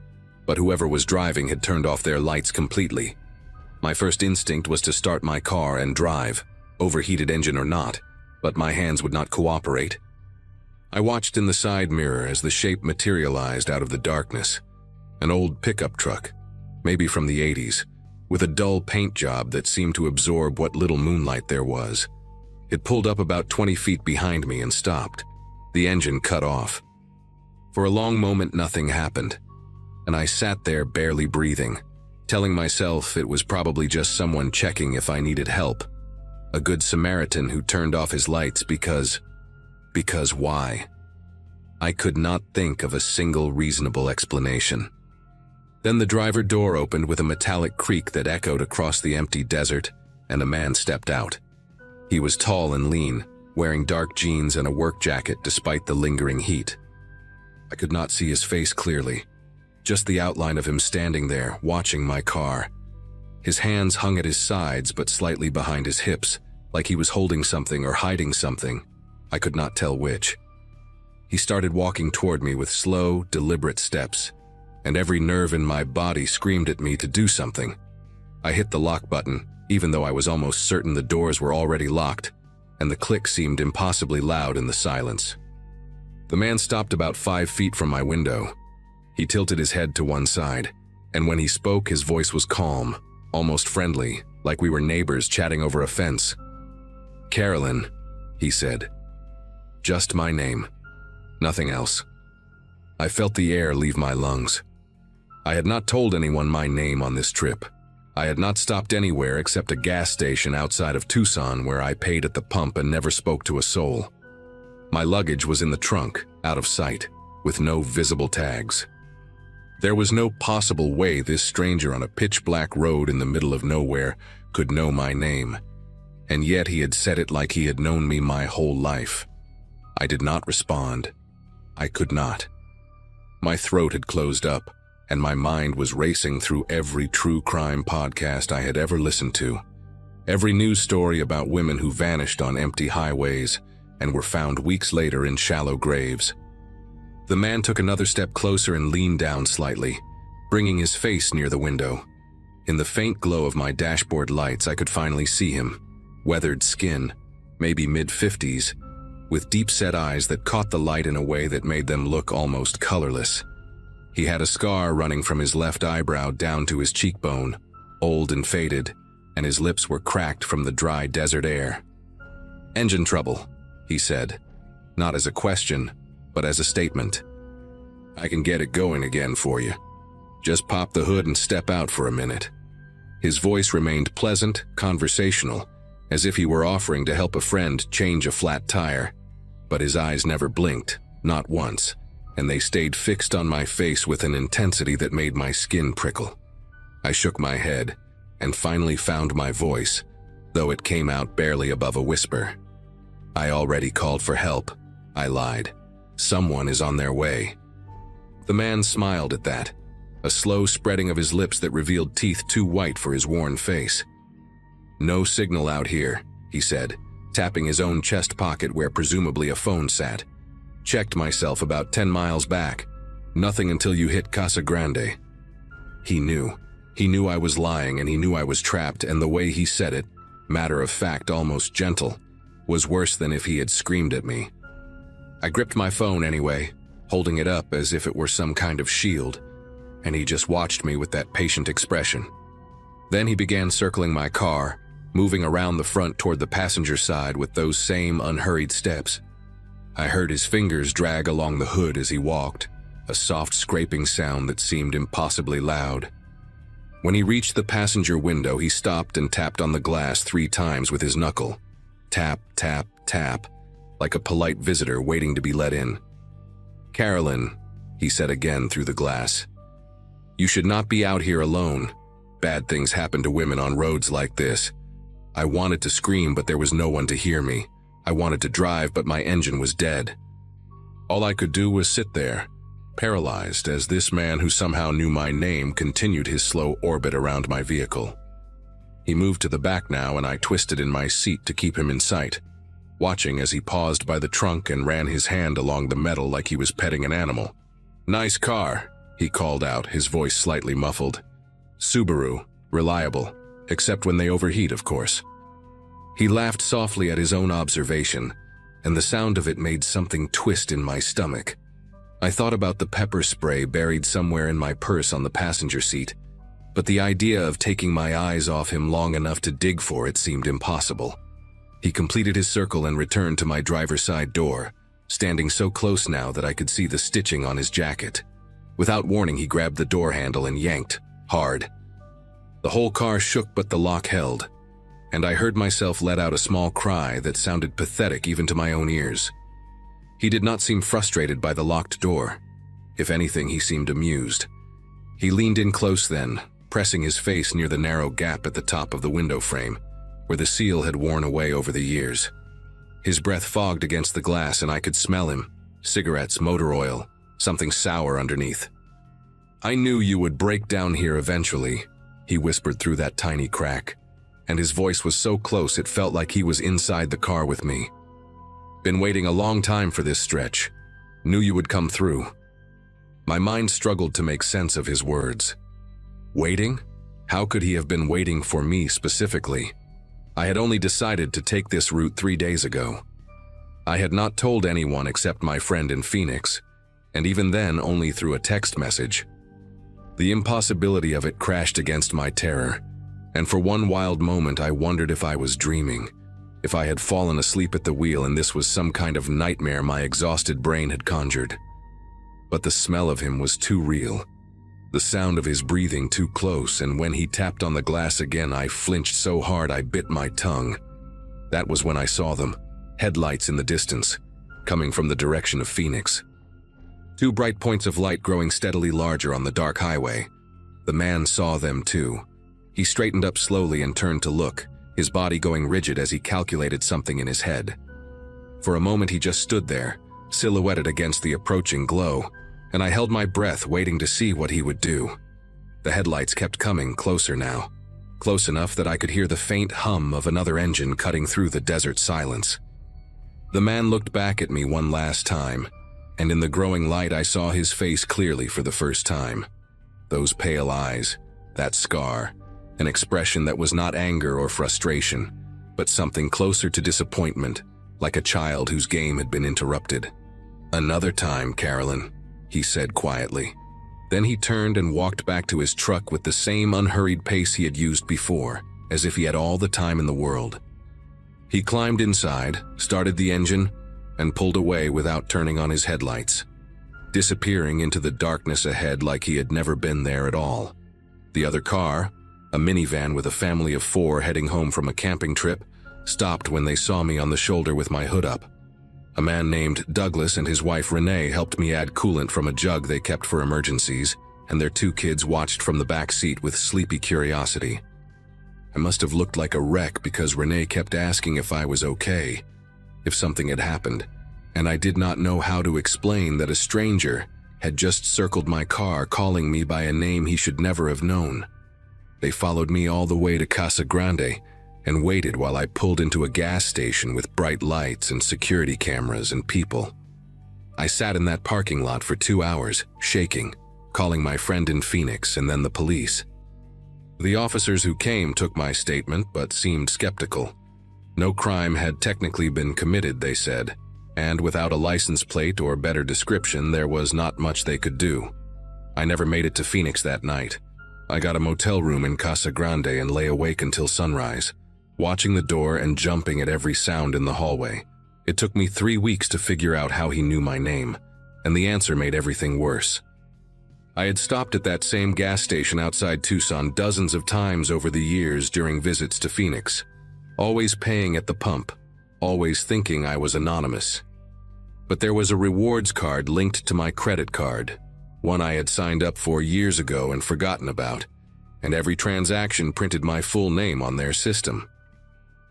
but whoever was driving had turned off their lights completely. My first instinct was to start my car and drive, overheated engine or not, but my hands would not cooperate. I watched in the side mirror as the shape materialized out of the darkness. An old pickup truck, maybe from the 80s, with a dull paint job that seemed to absorb what little moonlight there was. It pulled up about 20 feet behind me and stopped. The engine cut off. For a long moment nothing happened, and I sat there barely breathing, telling myself it was probably just someone checking if I needed help. A good Samaritan who turned off his lights because why? I could not think of a single reasonable explanation. Then the driver door opened with a metallic creak that echoed across the empty desert, and a man stepped out. He was tall and lean, wearing dark jeans and a work jacket despite the lingering heat. I could not see his face clearly, just the outline of him standing there, watching my car. His hands hung at his sides but slightly behind his hips, like he was holding something or hiding something. I could not tell which. He started walking toward me with slow, deliberate steps, and every nerve in my body screamed at me to do something. I hit the lock button, even though I was almost certain the doors were already locked, and the click seemed impossibly loud in the silence. The man stopped about 5 feet from my window. He tilted his head to one side, and when he spoke, his voice was calm, almost friendly, like we were neighbors chatting over a fence. "Carolyn," he said. Just my name. Nothing else. I felt the air leave my lungs. I had not told anyone my name on this trip. I had not stopped anywhere except a gas station outside of Tucson where I paid at the pump and never spoke to a soul. My luggage was in the trunk, out of sight, with no visible tags. There was no possible way this stranger on a pitch-black road in the middle of nowhere could know my name, and yet he had said it like he had known me my whole life. I did not respond. I could not. My throat had closed up, and my mind was racing through every true crime podcast I had ever listened to, every news story about women who vanished on empty highways, and were found weeks later in shallow graves. The man took another step closer and leaned down slightly, bringing his face near the window. In the faint glow of my dashboard lights, I could finally see him. Weathered skin, maybe mid-50s, with deep-set eyes that caught the light in a way that made them look almost colorless. He had a scar running from his left eyebrow down to his cheekbone, old and faded, and his lips were cracked from the dry desert air. "Engine trouble," he said, not as a question, but as a statement. "I can get it going again for you. Just pop the hood and step out for a minute." His voice remained pleasant, conversational, as if he were offering to help a friend change a flat tire. But his eyes never blinked, not once, and they stayed fixed on my face with an intensity that made my skin prickle. I shook my head, and finally found my voice, though it came out barely above a whisper. "I already called for help," I lied. "Someone is on their way." The man smiled at that, a slow spreading of his lips that revealed teeth too white for his worn face. "No signal out here," he said, tapping his own chest pocket where presumably a phone sat. "Checked myself about 10 miles back. Nothing until you hit Casa Grande." He knew. He knew I was lying, and he knew I was trapped, and the way he said it, matter of fact, almost gentle, was worse than if he had screamed at me. I gripped my phone anyway, holding it up as if it were some kind of shield, and he just watched me with that patient expression. Then he began circling my car, moving around the front toward the passenger side with those same unhurried steps. I heard his fingers drag along the hood as he walked, a soft scraping sound that seemed impossibly loud. When he reached the passenger window, he stopped and tapped on the glass 3 times with his knuckle. Tap, tap, tap, like a polite visitor waiting to be let in. "Carolyn," he said again through the glass, "you should not be out here alone. Bad things happen to women on roads like this." I wanted to scream, but there was no one to hear me. I wanted to drive, but my engine was dead. All I could do was sit there, paralyzed, as this man who somehow knew my name continued his slow orbit around my vehicle. He moved to the back now, and I twisted in my seat to keep him in sight, watching as he paused by the trunk and ran his hand along the metal like he was petting an animal. "Nice car," he called out, his voice slightly muffled. "Subaru, reliable, except when they overheat, of course." He laughed softly at his own observation, and the sound of it made something twist in my stomach. I thought about the pepper spray buried somewhere in my purse on the passenger seat, but the idea of taking my eyes off him long enough to dig for it seemed impossible. He completed his circle and returned to my driver's side door, standing so close now that I could see the stitching on his jacket. Without warning, he grabbed the door handle and yanked, hard. The whole car shook, but the lock held, and I heard myself let out a small cry that sounded pathetic even to my own ears. He did not seem frustrated by the locked door. If anything, he seemed amused. He leaned in close then, pressing his face near the narrow gap at the top of the window frame, where the seal had worn away over the years. His breath fogged against the glass, and I could smell him. Cigarettes, motor oil, something sour underneath. "I knew you would break down here eventually," he whispered through that tiny crack, and his voice was so close it felt like he was inside the car with me. "Been waiting a long time for this stretch. Knew you would come through." My mind struggled to make sense of his words. Waiting? How could he have been waiting for me specifically? I had only decided to take this route 3 days ago. I had not told anyone except my friend in Phoenix, and even then only through a text message. The impossibility of it crashed against my terror, and for one wild moment I wondered if I was dreaming, if I had fallen asleep at the wheel and this was some kind of nightmare my exhausted brain had conjured. But the smell of him was too real, the sound of his breathing too close, and when he tapped on the glass again I flinched so hard I bit my tongue. That was when I saw them, headlights in the distance, coming from the direction of Phoenix. 2 bright points of light growing steadily larger on the dark highway. The man saw them too. He straightened up slowly and turned to look, his body going rigid as he calculated something in his head. For a moment he just stood there, silhouetted against the approaching glow, and I held my breath waiting to see what he would do. The headlights kept coming closer now, close enough that I could hear the faint hum of another engine cutting through the desert silence. The man looked back at me one last time, and in the growing light I saw his face clearly for the first time. Those pale eyes, that scar, an expression that was not anger or frustration, but something closer to disappointment, like a child whose game had been interrupted. "Another time, Carolyn," he said quietly. Then he turned and walked back to his truck with the same unhurried pace he had used before, as if he had all the time in the world. He climbed inside, started the engine, and pulled away without turning on his headlights, disappearing into the darkness ahead like he had never been there at all. The other car, a minivan with a family of 4 heading home from a camping trip, stopped when they saw me on the shoulder with my hood up. A man named Douglas and his wife Renee helped me add coolant from a jug they kept for emergencies, and their 2 kids watched from the back seat with sleepy curiosity. I must have looked like a wreck because Renee kept asking if I was okay, if something had happened, and I did not know how to explain that a stranger had just circled my car calling me by a name he should never have known. They followed me all the way to Casa Grande and waited while I pulled into a gas station with bright lights and security cameras and people. I sat in that parking lot for 2 hours, shaking, calling my friend in Phoenix and then the police. The officers who came took my statement but seemed skeptical. No crime had technically been committed, they said, and without a license plate or better description, there was not much they could do. I never made it to Phoenix that night. I got a motel room in Casa Grande and lay awake until sunrise, watching the door and jumping at every sound in the hallway. It took me 3 weeks to figure out how he knew my name, and the answer made everything worse. I had stopped at that same gas station outside Tucson dozens of times over the years during visits to Phoenix, always paying at the pump, always thinking I was anonymous. But there was a rewards card linked to my credit card, one I had signed up for years ago and forgotten about, and every transaction printed my full name on their system.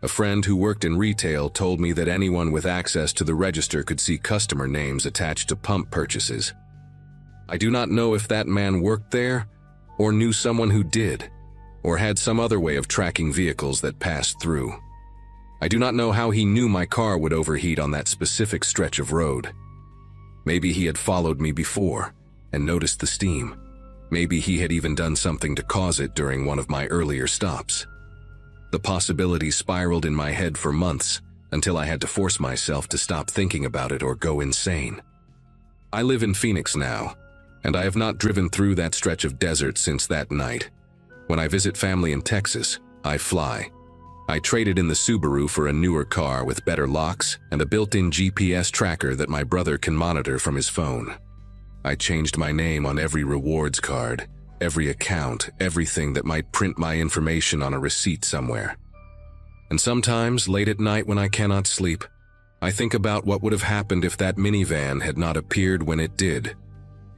A friend who worked in retail told me that anyone with access to the register could see customer names attached to pump purchases. I do not know if that man worked there, or knew someone who did, or had some other way of tracking vehicles that passed through. I do not know how he knew my car would overheat on that specific stretch of road. Maybe he had followed me before and noticed the steam. Maybe he had even done something to cause it during one of my earlier stops. The possibilities spiraled in my head for months until I had to force myself to stop thinking about it or go insane. I live in Phoenix now, and I have not driven through that stretch of desert since that night. When I visit family in Texas, I fly. I traded in the Subaru for a newer car with better locks and a built-in GPS tracker that my brother can monitor from his phone. I changed my name on every rewards card, every account, everything that might print my information on a receipt somewhere. And sometimes, late at night when I cannot sleep, I think about what would have happened if that minivan had not appeared when it did.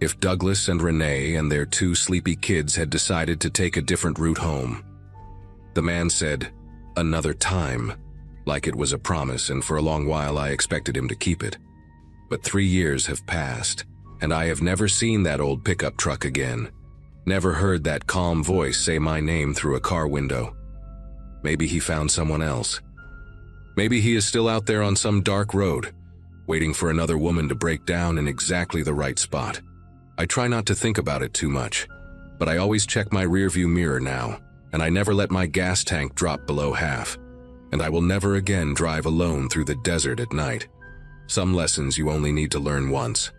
If Douglas and Renee and their 2 sleepy kids had decided to take a different route home. The man said, "Another time," like it was a promise, and for a long while I expected him to keep it. But 3 years have passed, and I have never seen that old pickup truck again. Never heard that calm voice say my name through a car window. Maybe he found someone else. Maybe he is still out there on some dark road, waiting for another woman to break down in exactly the right spot. I try not to think about it too much, but I always check my rearview mirror now, and I never let my gas tank drop below half, and I will never again drive alone through the desert at night. Some lessons you only need to learn once.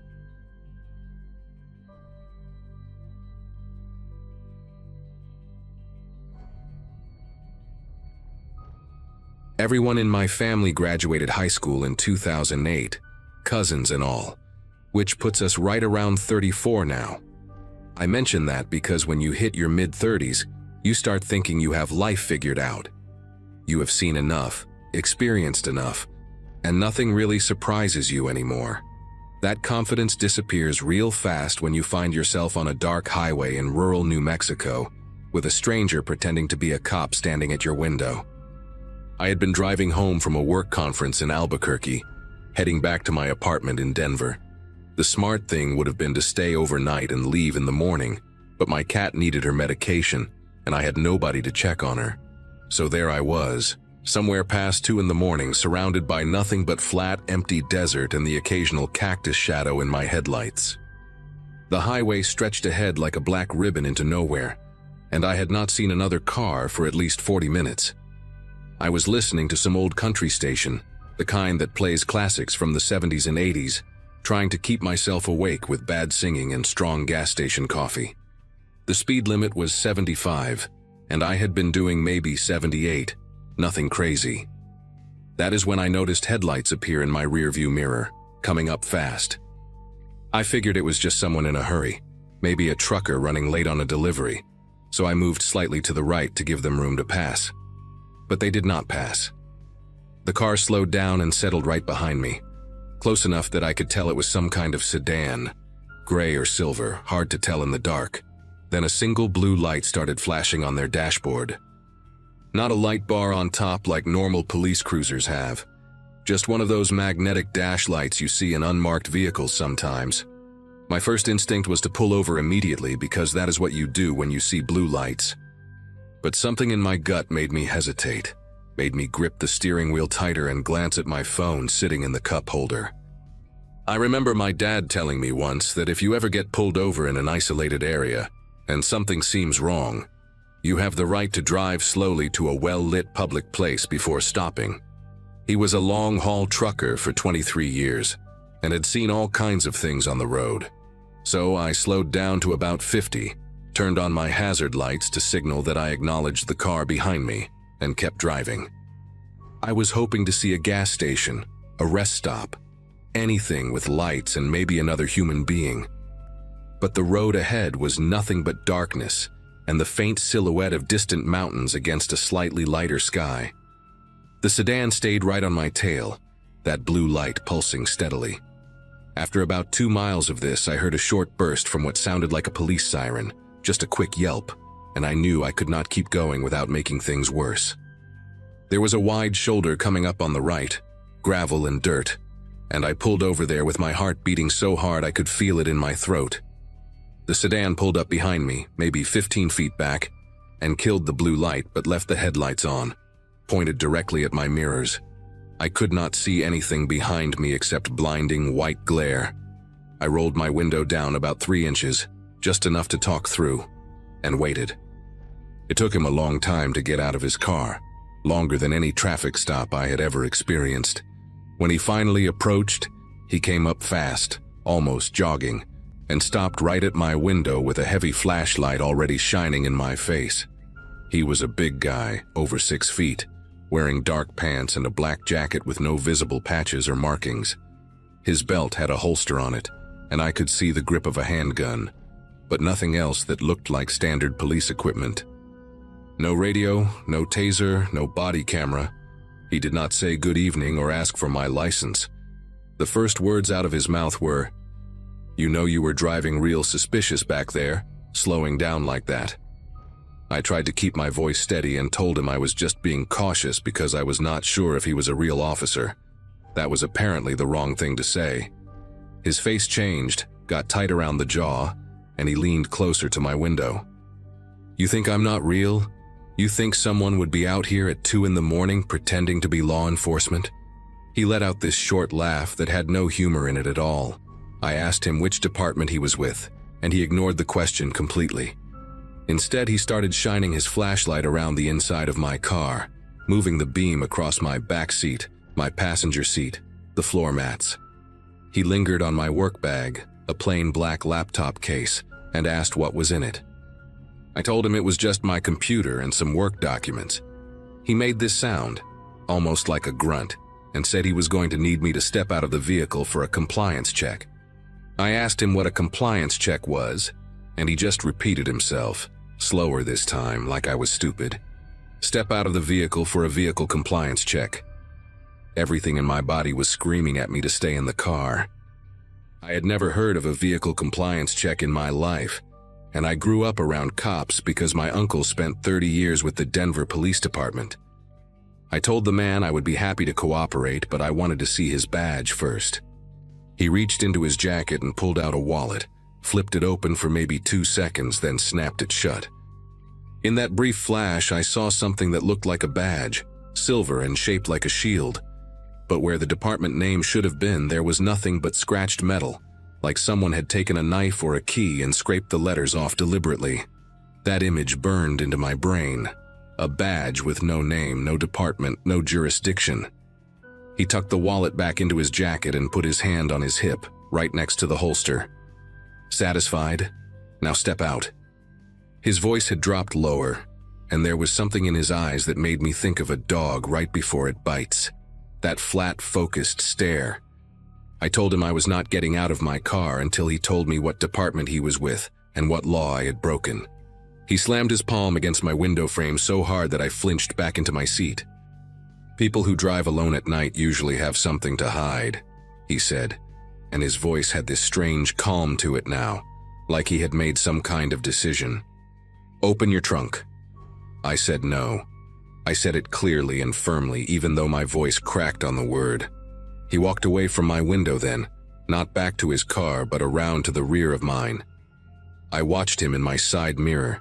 Everyone in my family graduated high school in 2008, cousins and all, which puts us right around 34 now. I mention that because when you hit your mid-30s, you start thinking you have life figured out. You have seen enough, experienced enough, and nothing really surprises you anymore. That confidence disappears real fast when you find yourself on a dark highway in rural New Mexico with a stranger pretending to be a cop standing at your window. I had been driving home from a work conference in Albuquerque, heading back to my apartment in Denver. The smart thing would have been to stay overnight and leave in the morning, but my cat needed her medication, and I had nobody to check on her. So there I was, Somewhere past 2 in the morning, surrounded by nothing but flat, empty desert and the occasional cactus shadow in my headlights. The highway stretched ahead like a black ribbon into nowhere, and I had not seen another car for at least 40 minutes. I was listening to some old country station, the kind that plays classics from the 70s and 80s, trying to keep myself awake with bad singing and strong gas station coffee. The speed limit was 75, and I had been doing maybe 78, nothing crazy. That is when I noticed headlights appear in my rearview mirror, coming up fast. I figured it was just someone in a hurry, maybe a trucker running late on a delivery, so I moved slightly to the right to give them room to pass. But they did not pass. The car slowed down and settled right behind me, close enough that I could tell it was some kind of sedan, gray or silver, hard to tell in the dark. Then a single blue light started flashing on their dashboard. Not a light bar on top like normal police cruisers have, just one of those magnetic dash lights you see in unmarked vehicles sometimes. My first instinct was to pull over immediately because that is what you do when you see blue lights. But something in my gut made me hesitate, made me grip the steering wheel tighter and glance at my phone sitting in the cup holder. I remember my dad telling me once that if you ever get pulled over in an isolated area and something seems wrong, you have the right to drive slowly to a well-lit public place before stopping. He was a long-haul trucker for 23 years and had seen all kinds of things on the road. So I slowed down to about 50, turned on my hazard lights to signal that I acknowledged the car behind me, and kept driving. I was hoping to see a gas station, a rest stop, anything with lights and maybe another human being. But the road ahead was nothing but darkness and the faint silhouette of distant mountains against a slightly lighter sky. The sedan stayed right on my tail, that blue light pulsing steadily. After about 2 miles of this, I heard a short burst from what sounded like a police siren, just a quick yelp, and I knew I could not keep going without making things worse. There was a wide shoulder coming up on the right, gravel and dirt, and I pulled over there with my heart beating so hard I could feel it in my throat. The sedan pulled up behind me, maybe 15 feet back, and killed the blue light but left the headlights on, pointed directly at my mirrors. I could not see anything behind me except blinding white glare. I rolled my window down about 3 inches, just enough to talk through, and waited. It took him a long time to get out of his car, longer than any traffic stop I had ever experienced. When he finally approached, he came up fast, almost jogging, and stopped right at my window with a heavy flashlight already shining in my face. He was a big guy, over 6 feet, wearing dark pants and a black jacket with no visible patches or markings. His belt had a holster on it, and I could see the grip of a handgun, but nothing else that looked like standard police equipment. No radio, no taser, no body camera. He did not say good evening or ask for my license. The first words out of his mouth were, "You know you were driving real suspicious back there, slowing down like that." I tried to keep my voice steady and told him I was just being cautious because I was not sure if he was a real officer. That was apparently the wrong thing to say. His face changed, got tight around the jaw, and he leaned closer to my window. "You think I'm not real? You think someone would be out here at 2 in the morning pretending to be law enforcement?" He let out this short laugh that had no humor in it at all. I asked him which department he was with, and he ignored the question completely. Instead, he started shining his flashlight around the inside of my car, moving the beam across my back seat, my passenger seat, the floor mats. He lingered on my work bag, a plain black laptop case, and asked what was in it. I told him it was just my computer and some work documents. He made this sound, almost like a grunt, and said he was going to need me to step out of the vehicle for a compliance check. I asked him what a compliance check was, and he just repeated himself, slower this time, like I was stupid. Step out of the vehicle for a vehicle compliance check. Everything in my body was screaming at me to stay in the car. I had never heard of a vehicle compliance check in my life, and I grew up around cops because my uncle spent 30 years with the Denver Police Department. I told the man I would be happy to cooperate, but I wanted to see his badge first. He reached into his jacket and pulled out a wallet, flipped it open for maybe 2 seconds, then snapped it shut. In that brief flash, I saw something that looked like a badge, silver and shaped like a shield. But where the department name should have been, there was nothing but scratched metal, like someone had taken a knife or a key and scraped the letters off deliberately. That image burned into my brain. A badge with no name, no department, no jurisdiction. He tucked the wallet back into his jacket and put his hand on his hip, right next to the holster. Satisfied? Now step out. His voice had dropped lower, and there was something in his eyes that made me think of a dog right before it bites. That flat, focused stare. I told him I was not getting out of my car until he told me what department he was with and what law I had broken. He slammed his palm against my window frame so hard that I flinched back into my seat. People who drive alone at night usually have something to hide, he said, and his voice had this strange calm to it now, like he had made some kind of decision. Open your trunk. I said no. I said it clearly and firmly, even though my voice cracked on the word. He walked away from my window then, not back to his car, but around to the rear of mine. I watched him in my side mirror,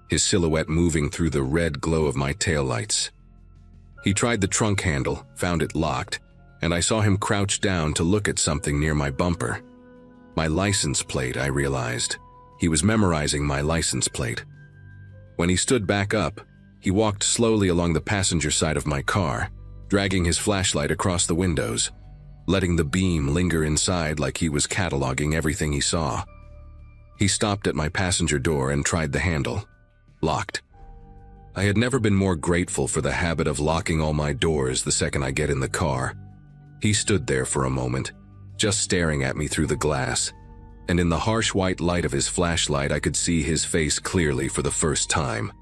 his silhouette moving through the red glow of my taillights. He tried the trunk handle, found it locked, and I saw him crouch down to look at something near my bumper. My license plate, I realized. He was memorizing my license plate. When he stood back up, he walked slowly along the passenger side of my car, dragging his flashlight across the windows, letting the beam linger inside like he was cataloging everything he saw. He stopped at my passenger door and tried the handle. Locked. I had never been more grateful for the habit of locking all my doors the second I get in the car. He stood there for a moment, just staring at me through the glass, and in the harsh white light of his flashlight I could see his face clearly for the first time.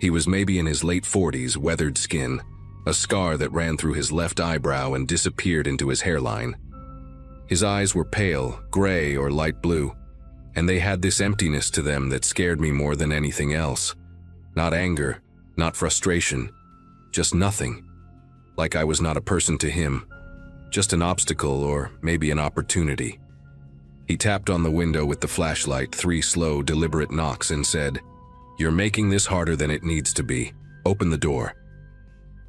He was maybe in his late 40s, weathered skin, a scar that ran through his left eyebrow and disappeared into his hairline. His eyes were pale, gray or light blue, and they had this emptiness to them that scared me more than anything else. Not anger, not frustration, just nothing. Like I was not a person to him, just an obstacle or maybe an opportunity. He tapped on the window with the flashlight 3 slow, deliberate knocks and said, "You're making this harder than it needs to be. Open the door."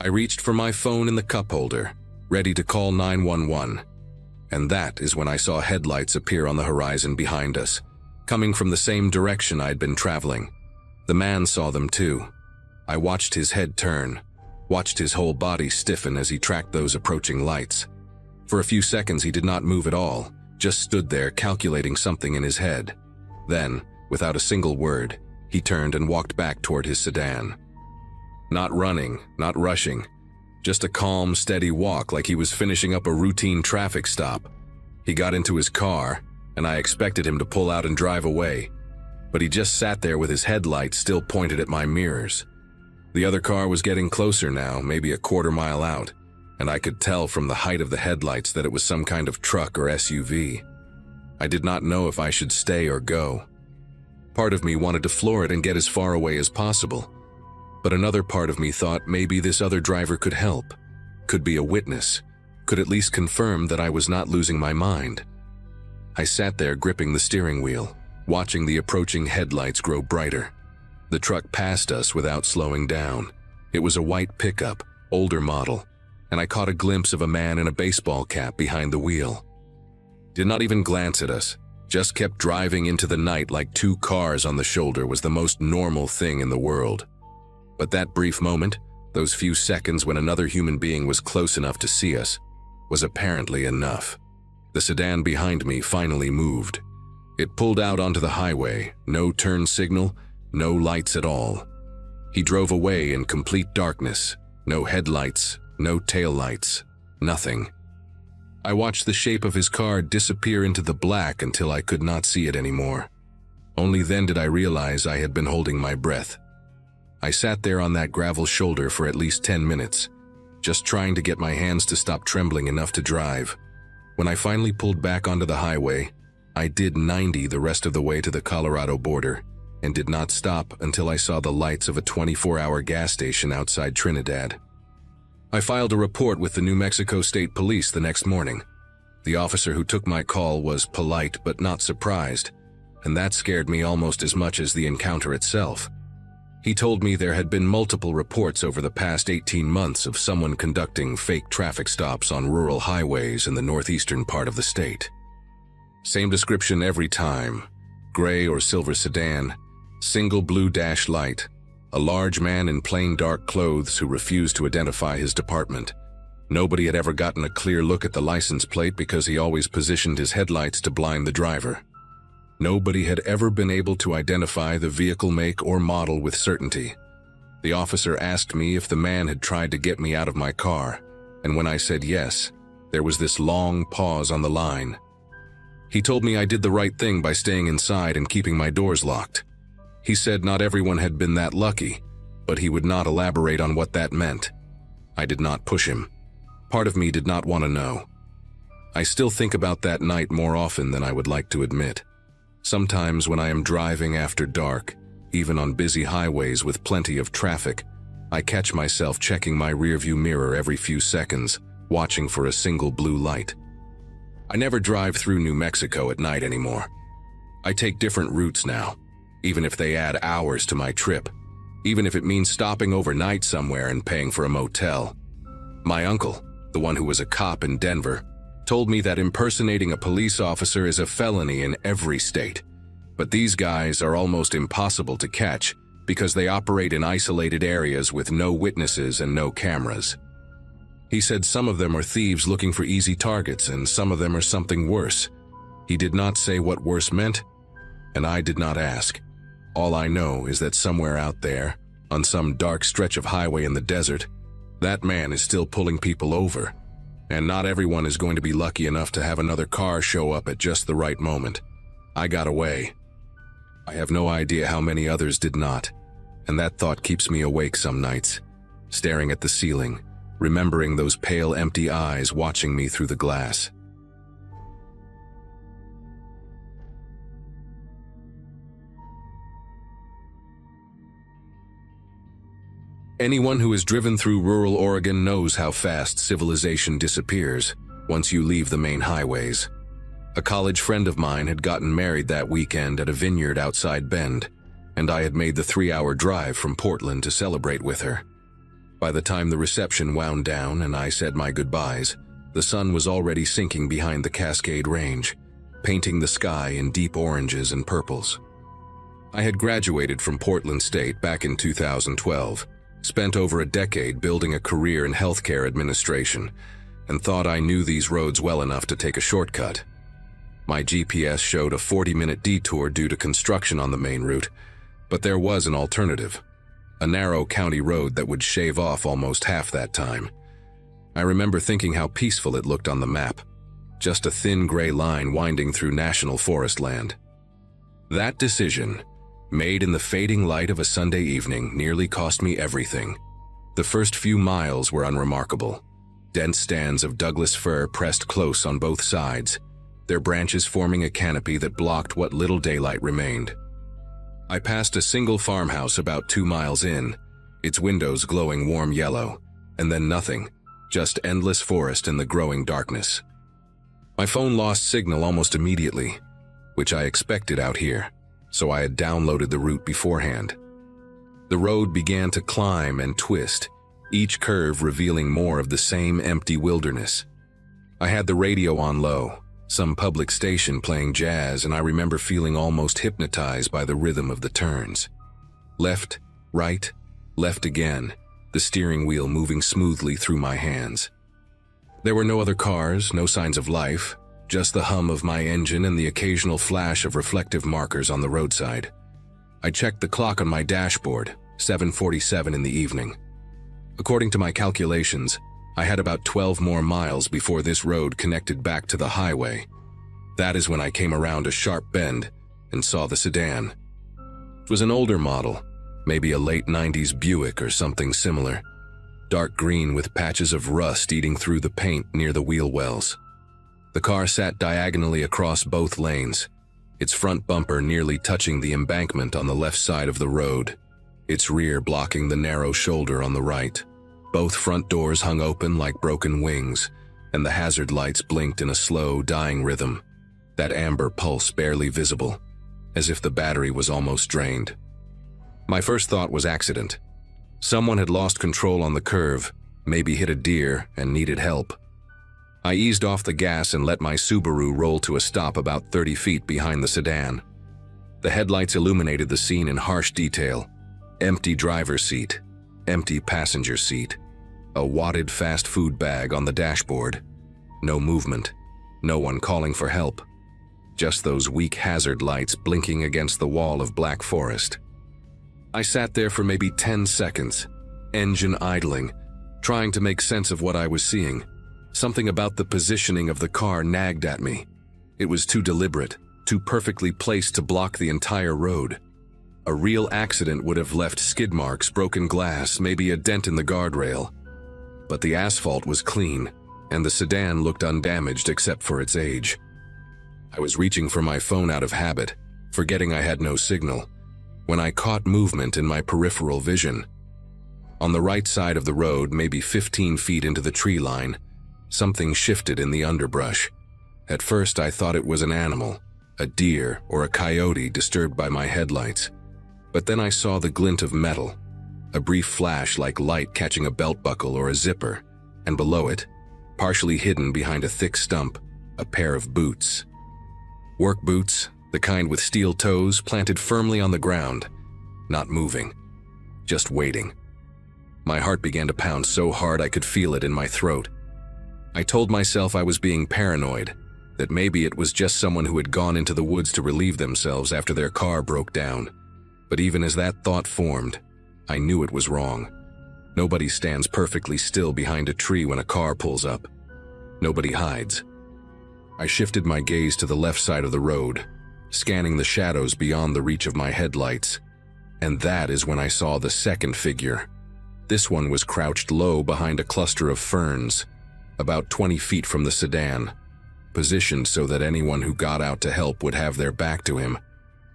I reached for my phone in the cup holder, ready to call 911. And that is when I saw headlights appear on the horizon behind us, coming from the same direction I'd been traveling. The man saw them too. I watched his head turn, watched his whole body stiffen as he tracked those approaching lights. For a few seconds he did not move at all, just stood there calculating something in his head. Then, without a single word, he turned and walked back toward his sedan. Not running, not rushing, just a calm, steady walk like he was finishing up a routine traffic stop. He got into his car, and I expected him to pull out and drive away, but he just sat there with his headlights still pointed at my mirrors. The other car was getting closer now, maybe a quarter mile out, and I could tell from the height of the headlights that it was some kind of truck or SUV. I did not know if I should stay or go. Part of me wanted to floor it and get as far away as possible, but another part of me thought maybe this other driver could help, could be a witness, could at least confirm that I was not losing my mind. I sat there gripping the steering wheel, watching the approaching headlights grow brighter. The truck passed us without slowing down. It was a white pickup, older model, and I caught a glimpse of a man in a baseball cap behind the wheel. Did not even glance at us, just kept driving into the night like 2 cars on the shoulder was the most normal thing in the world. But that brief moment, those few seconds when another human being was close enough to see us, was apparently enough. The sedan behind me finally moved. It pulled out onto the highway, no turn signal, no lights at all. He drove away in complete darkness, no headlights, no taillights, nothing. I watched the shape of his car disappear into the black until I could not see it anymore. Only then did I realize I had been holding my breath. I sat there on that gravel shoulder for at least 10 minutes, just trying to get my hands to stop trembling enough to drive. When I finally pulled back onto the highway, I did 90 the rest of the way to the Colorado border and did not stop until I saw the lights of a 24-hour gas station outside Trinidad. I filed a report with the New Mexico State Police the next morning. The officer who took my call was polite but not surprised, and that scared me almost as much as the encounter itself. He told me there had been multiple reports over the past 18 months of someone conducting fake traffic stops on rural highways in the northeastern part of the state. Same description every time: gray or silver sedan, single blue dash light, a large man in plain dark clothes who refused to identify his department. Nobody had ever gotten a clear look at the license plate because he always positioned his headlights to blind the driver. Nobody had ever been able to identify the vehicle make or model with certainty. The officer asked me if the man had tried to get me out of my car, and when I said yes, there was this long pause on the line. He told me I did the right thing by staying inside and keeping my doors locked. He said not everyone had been that lucky, but he would not elaborate on what that meant. I did not push him. Part of me did not want to know. I still think about that night more often than I would like to admit. Sometimes when I am driving after dark, even on busy highways with plenty of traffic, I catch myself checking my rearview mirror every few seconds, watching for a single blue light. I never drive through New Mexico at night anymore. I take different routes now, even if they add hours to my trip, even if it means stopping overnight somewhere and paying for a motel. My uncle, the one who was a cop in Denver, told me that impersonating a police officer is a felony in every state. But these guys are almost impossible to catch because they operate in isolated areas with no witnesses and no cameras. He said some of them are thieves looking for easy targets and some of them are something worse. He did not say what worse meant, and I did not ask. All I know is that somewhere out there, on some dark stretch of highway in the desert, that man is still pulling people over. And not everyone is going to be lucky enough to have another car show up at just the right moment. I got away. I have no idea how many others did not, and that thought keeps me awake some nights, staring at the ceiling, remembering those pale, empty eyes watching me through the glass. Anyone who has driven through rural Oregon knows how fast civilization disappears once you leave the main highways. A college friend of mine had gotten married that weekend at a vineyard outside Bend, and I had made the 3-hour drive from Portland to celebrate with her. By the time the reception wound down and I said my goodbyes, the sun was already sinking behind the Cascade Range, painting the sky in deep oranges and purples. I had graduated from Portland State back in 2012, spent over a decade building a career in healthcare administration, and thought I knew these roads well enough to take a shortcut. My GPS showed a 40-minute detour due to construction on the main route, but there was an alternative, a narrow county road that would shave off almost half that time. I remember thinking how peaceful it looked on the map, just a thin gray line winding through national forest land. That decision, made in the fading light of a Sunday evening, nearly cost me everything. The first few miles were unremarkable. Dense stands of Douglas fir pressed close on both sides, their branches forming a canopy that blocked what little daylight remained. I passed a single farmhouse about 2 miles in, its windows glowing warm yellow, and then nothing, just endless forest in the growing darkness. My phone lost signal almost immediately, which I expected out here, so I had downloaded the route beforehand. The road began to climb and twist, each curve revealing more of the same empty wilderness. I had the radio on low, some public station playing jazz, and I remember feeling almost hypnotized by the rhythm of the turns. Left, right, left again, the steering wheel moving smoothly through my hands. There were no other cars, no signs of life, just the hum of my engine and the occasional flash of reflective markers on the roadside. I checked the clock on my dashboard, 7:47 in the evening. According to my calculations, I had about 12 more miles before this road connected back to the highway. That is when I came around a sharp bend and saw the sedan. It was an older model, maybe a late 90s Buick or something similar, dark green with patches of rust eating through the paint near the wheel wells. The car sat diagonally across both lanes, its front bumper nearly touching the embankment on the left side of the road, its rear blocking the narrow shoulder on the right. Both front doors hung open like broken wings, and the hazard lights blinked in a slow, dying rhythm, that amber pulse barely visible, as if the battery was almost drained. My first thought was accident. Someone had lost control on the curve, maybe hit a deer and needed help. I eased off the gas and let my Subaru roll to a stop about 30 feet behind the sedan. The headlights illuminated the scene in harsh detail. Empty driver's seat, empty passenger seat, a wadded fast food bag on the dashboard. No movement, no one calling for help. Just those weak hazard lights blinking against the wall of black forest. I sat there for maybe 10 seconds, engine idling, trying to make sense of what I was seeing. Something about the positioning of the car nagged at me. It was too deliberate, too perfectly placed to block the entire road. A real accident would have left skid marks, broken glass, maybe a dent in the guardrail. But the asphalt was clean, and the sedan looked undamaged except for its age. I was reaching for my phone out of habit, forgetting I had no signal, when I caught movement in my peripheral vision. On the right side of the road, maybe 15 feet into the tree line, something shifted in the underbrush. At first I thought it was an animal, a deer or a coyote disturbed by my headlights. But then I saw the glint of metal, a brief flash like light catching a belt buckle or a zipper, and below it, partially hidden behind a thick stump, a pair of boots. Work boots, the kind with steel toes planted firmly on the ground, not moving, just waiting. My heart began to pound so hard I could feel it in my throat. I told myself I was being paranoid, that maybe it was just someone who had gone into the woods to relieve themselves after their car broke down. But even as that thought formed, I knew it was wrong. Nobody stands perfectly still behind a tree when a car pulls up. Nobody hides. I shifted my gaze to the left side of the road, scanning the shadows beyond the reach of my headlights. And that is when I saw the second figure. This one was crouched low behind a cluster of ferns, about 20 feet from the sedan, positioned so that anyone who got out to help would have their back to him.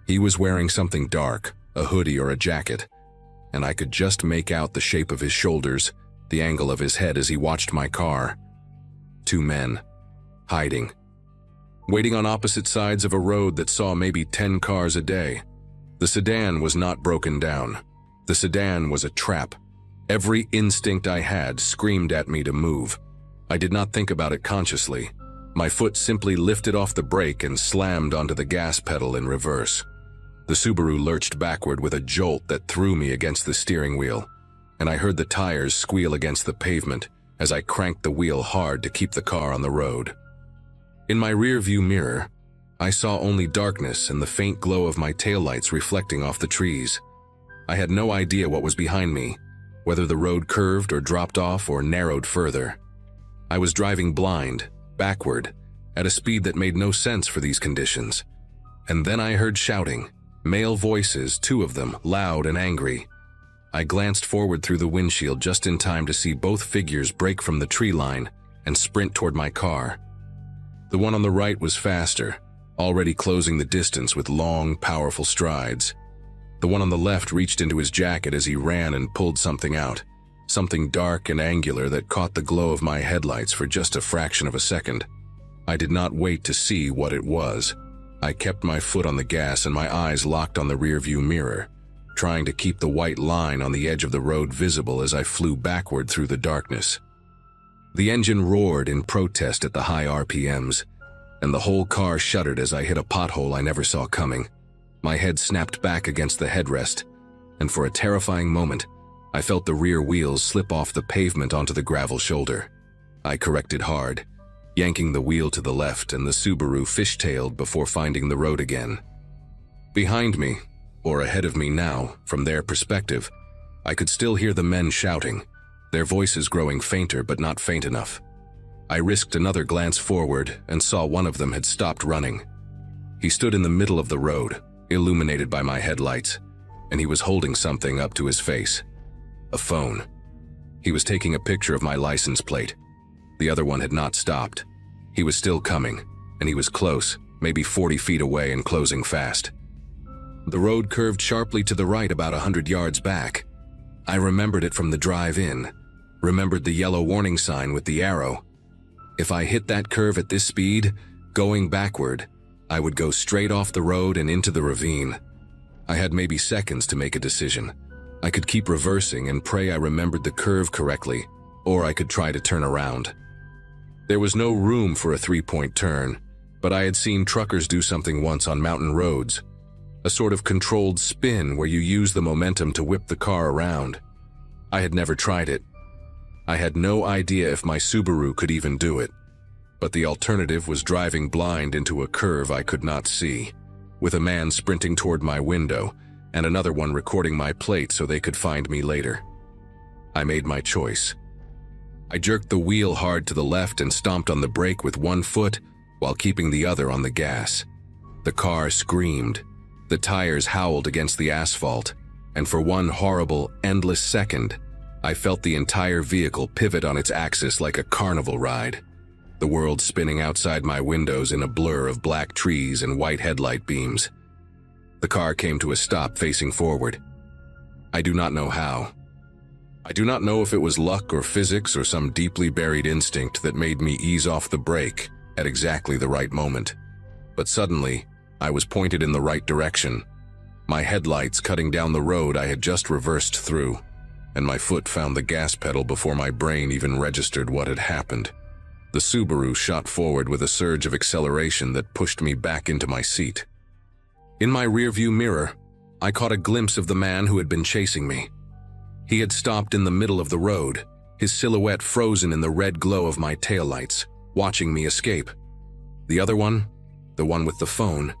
He was wearing something dark, a hoodie or a jacket, and I could just make out the shape of his shoulders, the angle of his head as he watched my car. Two men, hiding, waiting on opposite sides of a road that saw maybe 10 cars a day. The sedan was not broken down. The sedan was a trap. Every instinct I had screamed at me to move. I did not think about it consciously. My foot simply lifted off the brake and slammed onto the gas pedal in reverse. The Subaru lurched backward with a jolt that threw me against the steering wheel, and I heard the tires squeal against the pavement as I cranked the wheel hard to keep the car on the road. In my rearview mirror, I saw only darkness and the faint glow of my taillights reflecting off the trees. I had no idea what was behind me, whether the road curved or dropped off or narrowed further. I was driving blind, backward, at a speed that made no sense for these conditions. And then I heard shouting, male voices, 2 of them, loud and angry. I glanced forward through the windshield just in time to see both figures break from the tree line and sprint toward my car. The one on the right was faster, already closing the distance with long, powerful strides. The one on the left reached into his jacket as he ran and pulled something out, something dark and angular that caught the glow of my headlights for just a fraction of a second. I did not wait to see what it was. I kept my foot on the gas and my eyes locked on the rearview mirror, trying to keep the white line on the edge of the road visible as I flew backward through the darkness. The engine roared in protest at the high RPMs, and the whole car shuddered as I hit a pothole I never saw coming. My head snapped back against the headrest, and for a terrifying moment, I felt the rear wheels slip off the pavement onto the gravel shoulder. I corrected hard, yanking the wheel to the left, and the Subaru fishtailed before finding the road again. Behind me, or ahead of me now, from their perspective, I could still hear the men shouting, their voices growing fainter but not faint enough. I risked another glance forward and saw one of them had stopped running. He stood in the middle of the road, illuminated by my headlights, and he was holding something up to his face. A phone. He was taking a picture of my license plate. The other one had not stopped. He was still coming, and he was close, maybe 40 feet away and closing fast. The road curved sharply to the right about 100 yards back. I remembered it from the drive-in, remembered the yellow warning sign with the arrow. If I hit that curve at this speed, going backward, I would go straight off the road and into the ravine. I had maybe seconds to make a decision. I could keep reversing and pray I remembered the curve correctly, or I could try to turn around. There was no room for a three-point turn, but I had seen truckers do something once on mountain roads, a sort of controlled spin where you use the momentum to whip the car around. I had never tried it. I had no idea if my Subaru could even do it, but the alternative was driving blind into a curve I could not see, with a man sprinting toward my window and another one recording my plate so they could find me later. I made my choice. I jerked the wheel hard to the left and stomped on the brake with one foot while keeping the other on the gas. The car screamed. The tires howled against the asphalt, and for one horrible, endless second, I felt the entire vehicle pivot on its axis like a carnival ride, the world spinning outside my windows in a blur of black trees and white headlight beams. The car came to a stop facing forward. I do not know how. I do not know if it was luck or physics or some deeply buried instinct that made me ease off the brake at exactly the right moment. But suddenly, I was pointed in the right direction, my headlights cutting down the road I had just reversed through, and my foot found the gas pedal before my brain even registered what had happened. The Subaru shot forward with a surge of acceleration that pushed me back into my seat. In my rearview mirror, I caught a glimpse of the man who had been chasing me. He had stopped in the middle of the road, his silhouette frozen in the red glow of my taillights, watching me escape. The other one, the one with the phone,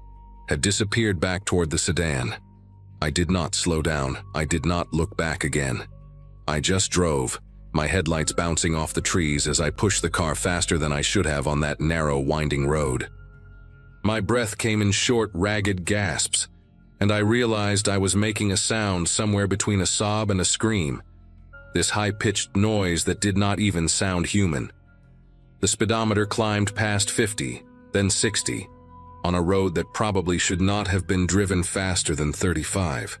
had disappeared back toward the sedan. I did not slow down. I did not look back again. I just drove, my headlights bouncing off the trees as I pushed the car faster than I should have on that narrow, winding road. My breath came in short, ragged gasps, and I realized I was making a sound somewhere between a sob and a scream, this high-pitched noise that did not even sound human. The speedometer climbed past 50, then 60, on a road that probably should not have been driven faster than 35.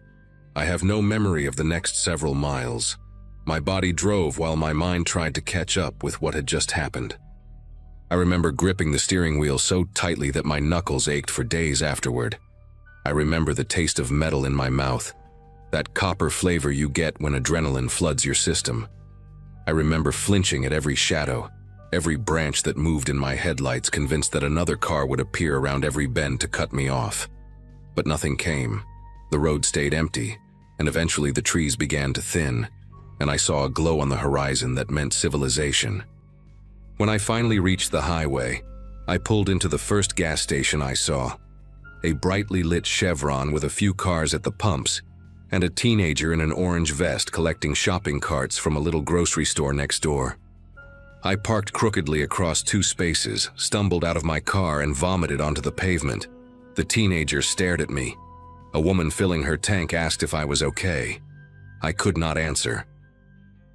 I have no memory of the next several miles. My body drove while my mind tried to catch up with what had just happened. I remember gripping the steering wheel so tightly that my knuckles ached for days afterward. I remember the taste of metal in my mouth, that copper flavor you get when adrenaline floods your system. I remember flinching at every shadow, every branch that moved in my headlights, convinced that another car would appear around every bend to cut me off. But nothing came. The road stayed empty, and eventually the trees began to thin, and I saw a glow on the horizon that meant civilization. When I finally reached the highway, I pulled into the first gas station I saw, a brightly lit Chevron with a few cars at the pumps, and a teenager in an orange vest collecting shopping carts from a little grocery store next door. I parked crookedly across two spaces, stumbled out of my car, and vomited onto the pavement. The teenager stared at me. A woman filling her tank asked if I was okay. I could not answer.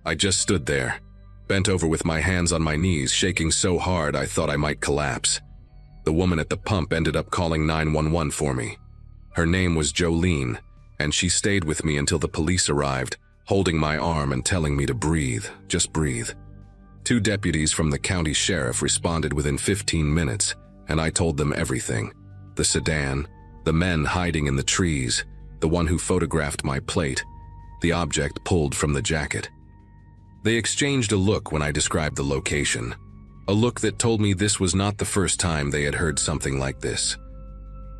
I just stood there, bent over with my hands on my knees, shaking so hard I thought I might collapse. The woman at the pump ended up calling 911 for me. Her name was Jolene, and she stayed with me until the police arrived, holding my arm and telling me to breathe, just breathe. 2 deputies from the county sheriff responded within 15 minutes, and I told them everything. The sedan, the men hiding in the trees, the one who photographed my plate, the object pulled from the jacket. They exchanged a look when I described the location, a look that told me this was not the first time they had heard something like this.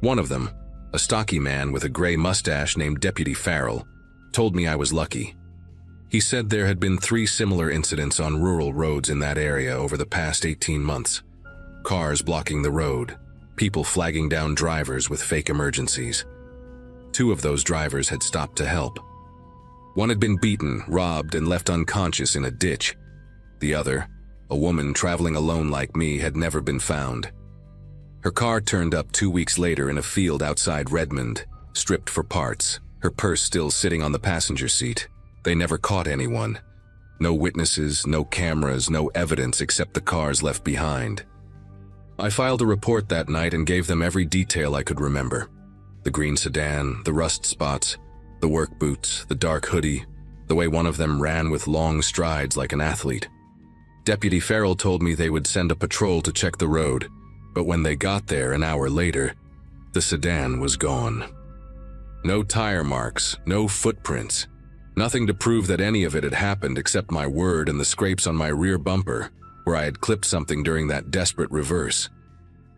One of them, a stocky man with a gray mustache named Deputy Farrell, told me I was lucky. He said there had been 3 similar incidents on rural roads in that area over the past 18 months. Cars blocking the road, people flagging down drivers with fake emergencies. 2 of those drivers had stopped to help. One had been beaten, robbed, and left unconscious in a ditch. The other, a woman traveling alone like me, had never been found. Her car turned up 2 weeks later in a field outside Redmond, stripped for parts, her purse still sitting on the passenger seat. They never caught anyone. No witnesses, no cameras, no evidence except the cars left behind. I filed a report that night and gave them every detail I could remember. The green sedan, the rust spots, the work boots, the dark hoodie, the way one of them ran with long strides like an athlete. Deputy Farrell told me they would send a patrol to check the road, but when they got there an hour later, the sedan was gone. No tire marks, no footprints. Nothing to prove that any of it had happened except my word and the scrapes on my rear bumper, where I had clipped something during that desperate reverse.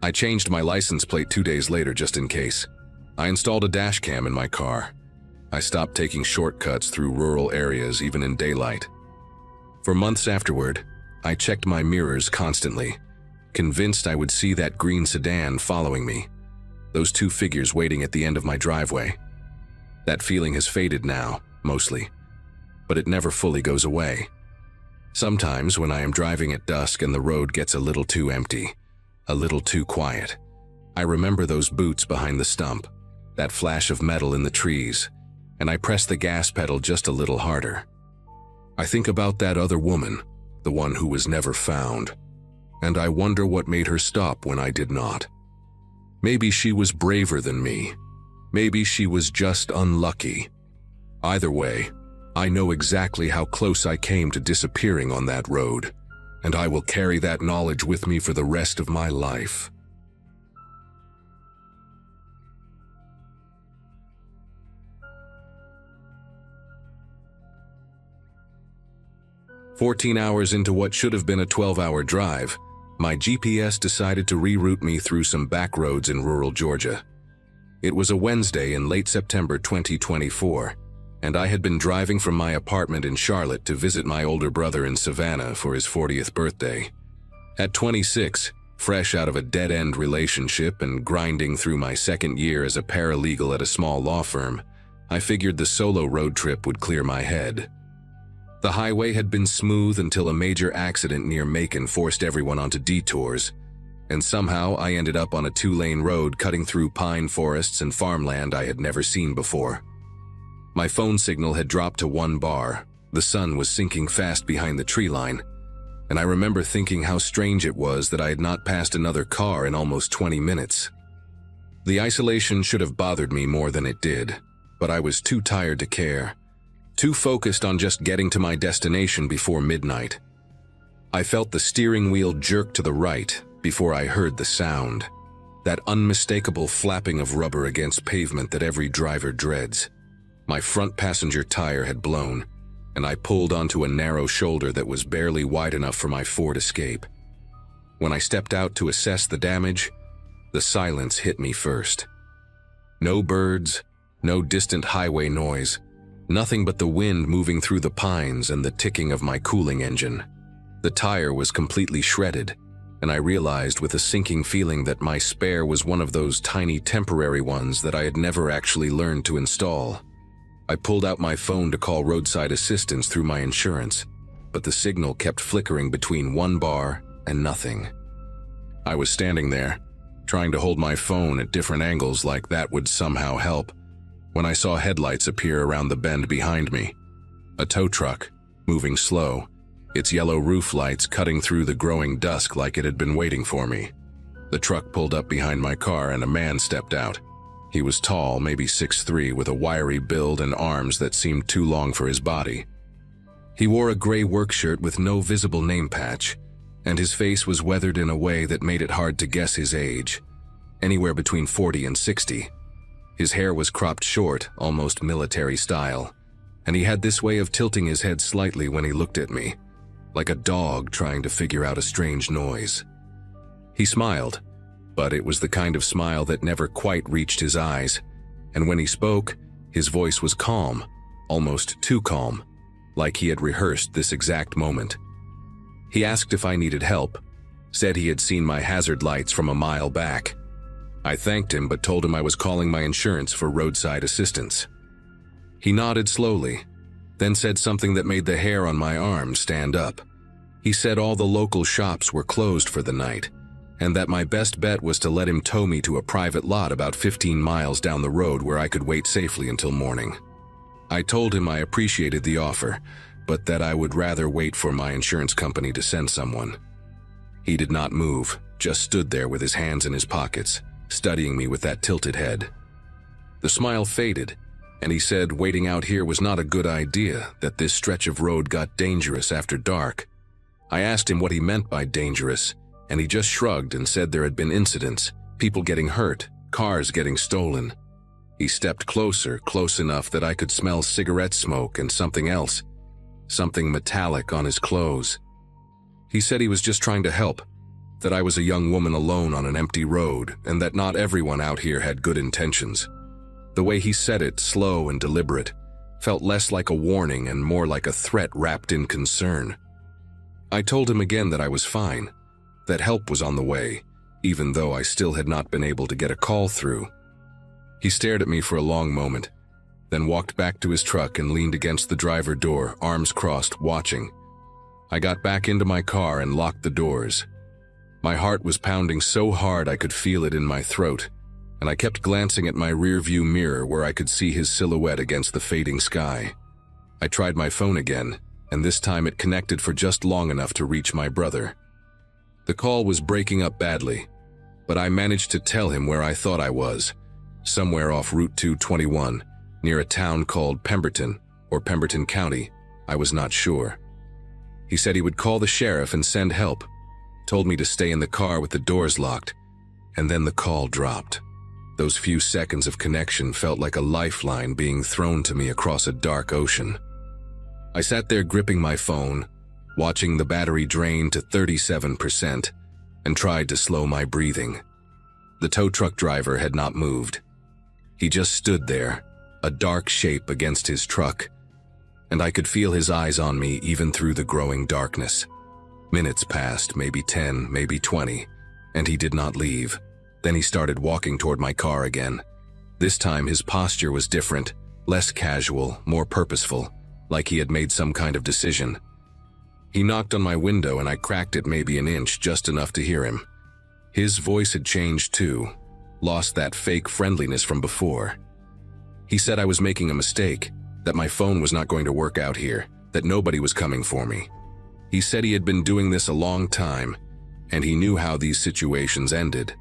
I changed my license plate 2 days later just in case. I installed a dash cam in my car. I stopped taking shortcuts through rural areas even in daylight. For months afterward, I checked my mirrors constantly, convinced I would see that green sedan following me, those two figures waiting at the end of my driveway. That feeling has faded now, mostly, but it never fully goes away. Sometimes when I am driving at dusk and the road gets a little too empty, a little too quiet, I remember those boots behind the stump, that flash of metal in the trees, and I press the gas pedal just a little harder. I think about that other woman, the one who was never found, and I wonder what made her stop when I did not. Maybe she was braver than me. Maybe she was just unlucky. Either way, I know exactly how close I came to disappearing on that road, and I will carry that knowledge with me for the rest of my life. "14 hours into what should have been a 12-hour drive, my GPS decided to reroute me through some back roads in rural Georgia. It was a Wednesday in late September 2024, and I had been driving from my apartment in Charlotte to visit my older brother in Savannah for his 40th birthday. At 26, fresh out of a dead-end relationship and grinding through my second year as a paralegal at a small law firm, I figured the solo road trip would clear my head. The highway had been smooth until a major accident near Macon forced everyone onto detours, and somehow I ended up on a 2-lane road cutting through pine forests and farmland I had never seen before. My phone signal had dropped to 1 bar, the sun was sinking fast behind the tree line, and I remember thinking how strange it was that I had not passed another car in almost 20 minutes. The isolation should have bothered me more than it did, but I was too tired to care. Too focused on just getting to my destination before midnight. I felt the steering wheel jerk to the right before I heard the sound, that unmistakable flapping of rubber against pavement that every driver dreads. My front passenger tire had blown, and I pulled onto a narrow shoulder that was barely wide enough for my Ford Escape. When I stepped out to assess the damage, the silence hit me first. No birds, no distant highway noise, nothing but the wind moving through the pines and the ticking of my cooling engine. The tire was completely shredded, and I realized with a sinking feeling that my spare was one of those tiny temporary ones that I had never actually learned to install. I pulled out my phone to call roadside assistance through my insurance, but the signal kept flickering between 1 bar and nothing. I was standing there, trying to hold my phone at different angles like that would somehow help, when I saw headlights appear around the bend behind me. A tow truck, moving slow, its yellow roof lights cutting through the growing dusk like it had been waiting for me. The truck pulled up behind my car and a man stepped out. He was tall, maybe 6'3", with a wiry build and arms that seemed too long for his body. He wore a gray work shirt with no visible name patch, and his face was weathered in a way that made it hard to guess his age, anywhere between 40 and 60. His hair was cropped short, almost military style, and he had this way of tilting his head slightly when he looked at me, like a dog trying to figure out a strange noise. He smiled, but it was the kind of smile that never quite reached his eyes, and when he spoke, his voice was calm, almost too calm, like he had rehearsed this exact moment. He asked if I needed help, said he had seen my hazard lights from a mile back. I thanked him but told him I was calling my insurance for roadside assistance. He nodded slowly, then said something that made the hair on my arm stand up. He said all the local shops were closed for the night, and that my best bet was to let him tow me to a private lot about 15 miles down the road where I could wait safely until morning. I told him I appreciated the offer, but that I would rather wait for my insurance company to send someone. He did not move, just stood there with his hands in his pockets, studying me with that tilted head. The smile faded, and he said waiting out here was not a good idea, that this stretch of road got dangerous after dark. I asked him what he meant by dangerous, and he just shrugged and said there had been incidents, people getting hurt, cars getting stolen. He stepped closer, close enough that I could smell cigarette smoke and something else, something metallic on his clothes. He said he was just trying to help, that I was a young woman alone on an empty road, and that not everyone out here had good intentions. The way he said it, slow and deliberate, felt less like a warning and more like a threat wrapped in concern. I told him again that I was fine, that help was on the way, even though I still had not been able to get a call through. He stared at me for a long moment, then walked back to his truck and leaned against the driver door, arms crossed, watching. I got back into my car and locked the doors. My heart was pounding so hard I could feel it in my throat, and I kept glancing at my rearview mirror where I could see his silhouette against the fading sky. I tried my phone again, and this time it connected for just long enough to reach my brother. The call was breaking up badly, but I managed to tell him where I thought I was, somewhere off Route 221, near a town called Pemberton, or Pemberton County. I was not sure. He said he would call the sheriff and send help, told me to stay in the car with the doors locked, and then the call dropped. Those few seconds of connection felt like a lifeline being thrown to me across a dark ocean. I sat there gripping my phone, watching the battery drain to 37%, and tried to slow my breathing. The tow truck driver had not moved. He just stood there, a dark shape against his truck, and I could feel his eyes on me even through the growing darkness. Minutes passed, maybe 10, maybe 20, and he did not leave. Then he started walking toward my car again. This time his posture was different, less casual, more purposeful, like he had made some kind of decision. He knocked on my window and I cracked it maybe an inch, just enough to hear him. His voice had changed too, lost that fake friendliness from before. He said I was making a mistake, that my phone was not going to work out here, that nobody was coming for me. He said he had been doing this a long time, and he knew how these situations ended.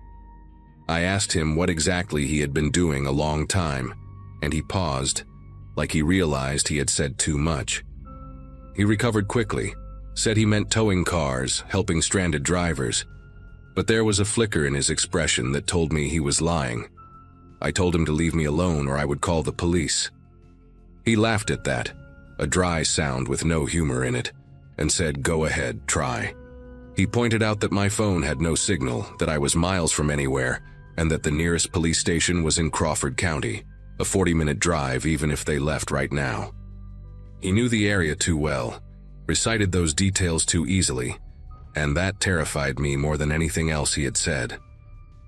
I asked him what exactly he had been doing a long time, and he paused, like he realized he had said too much. He recovered quickly, said he meant towing cars, helping stranded drivers, but there was a flicker in his expression that told me he was lying. I told him to leave me alone or I would call the police. He laughed at that, a dry sound with no humor in it, and said, "Go ahead, try." He pointed out that my phone had no signal, that I was miles from anywhere, and that the nearest police station was in Crawford County, a 40-minute drive even if they left right now. He knew the area too well, recited those details too easily, and that terrified me more than anything else he had said.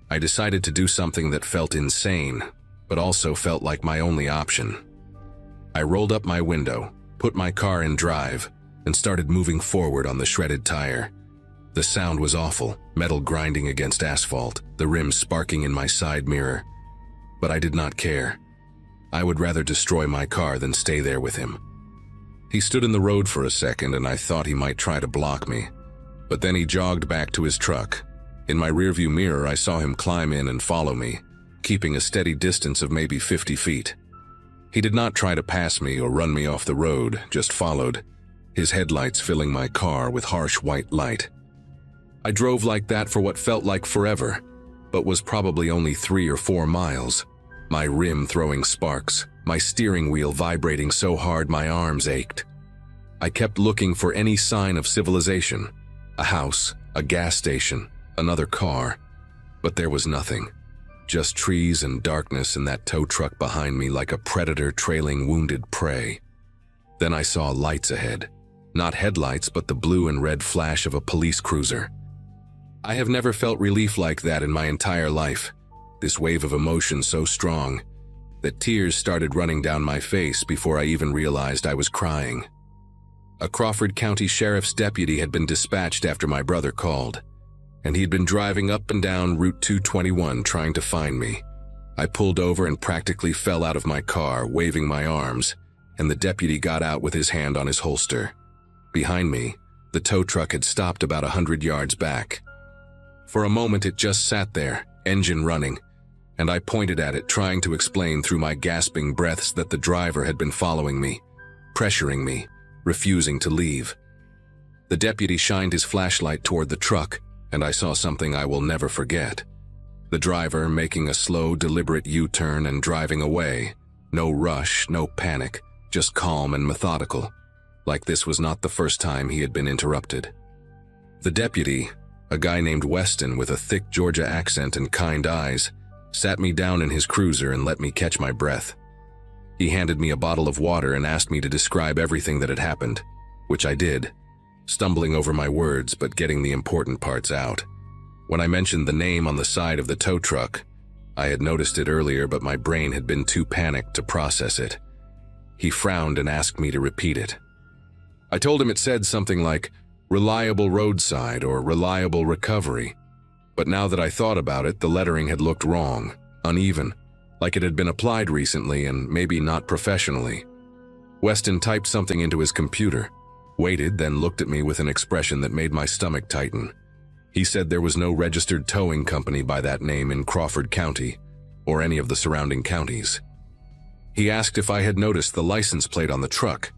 I decided to do something that felt insane, but also felt like my only option. I rolled up my window, put my car in drive, and started moving forward on the shredded tire. The sound was awful, metal grinding against asphalt, the rims sparking in my side mirror. But I did not care. I would rather destroy my car than stay there with him. He stood in the road for a second and I thought he might try to block me. But then he jogged back to his truck. In my rearview mirror, I saw him climb in and follow me, keeping a steady distance of maybe 50 feet. He did not try to pass me or run me off the road, just followed, his headlights filling my car with harsh white light. I drove like that for what felt like forever, but was probably only 3 or 4 miles, my rim throwing sparks, my steering wheel vibrating so hard my arms ached. I kept looking for any sign of civilization, a house, a gas station, another car, but there was nothing. Just trees and darkness and that tow truck behind me like a predator trailing wounded prey. Then I saw lights ahead. Not headlights, but the blue and red flash of a police cruiser. I have never felt relief like that in my entire life. This wave of emotion so strong that tears started running down my face before I even realized I was crying. A Crawford County Sheriff's deputy had been dispatched after my brother called, and he'd been driving up and down Route 221 trying to find me. I pulled over and practically fell out of my car, waving my arms, and the deputy got out with his hand on his holster. Behind me, the tow truck had stopped about 100 yards back. For a moment it just sat there, engine running, and I pointed at it, trying to explain through my gasping breaths that the driver had been following me, pressuring me, refusing to leave. The deputy shined his flashlight toward the truck, and I saw something I will never forget. The driver making a slow, deliberate U-turn and driving away. No rush, no panic, just calm and methodical, like this was not the first time he had been interrupted. The deputy, a guy named Weston with a thick Georgia accent and kind eyes, sat me down in his cruiser and let me catch my breath. He handed me a bottle of water and asked me to describe everything that had happened, which I did, stumbling over my words but getting the important parts out. When I mentioned the name on the side of the tow truck, I had noticed it earlier but my brain had been too panicked to process it. He frowned and asked me to repeat it. I told him it said something like, "Reliable roadside" or "Reliable recovery." But now that I thought about it, the lettering had looked wrong, uneven, like it had been applied recently and maybe not professionally. Weston typed something into his computer, waited, then looked at me with an expression that made my stomach tighten. He said there was no registered towing company by that name in Crawford County, or any of the surrounding counties. He asked if I had noticed the license plate on the truck,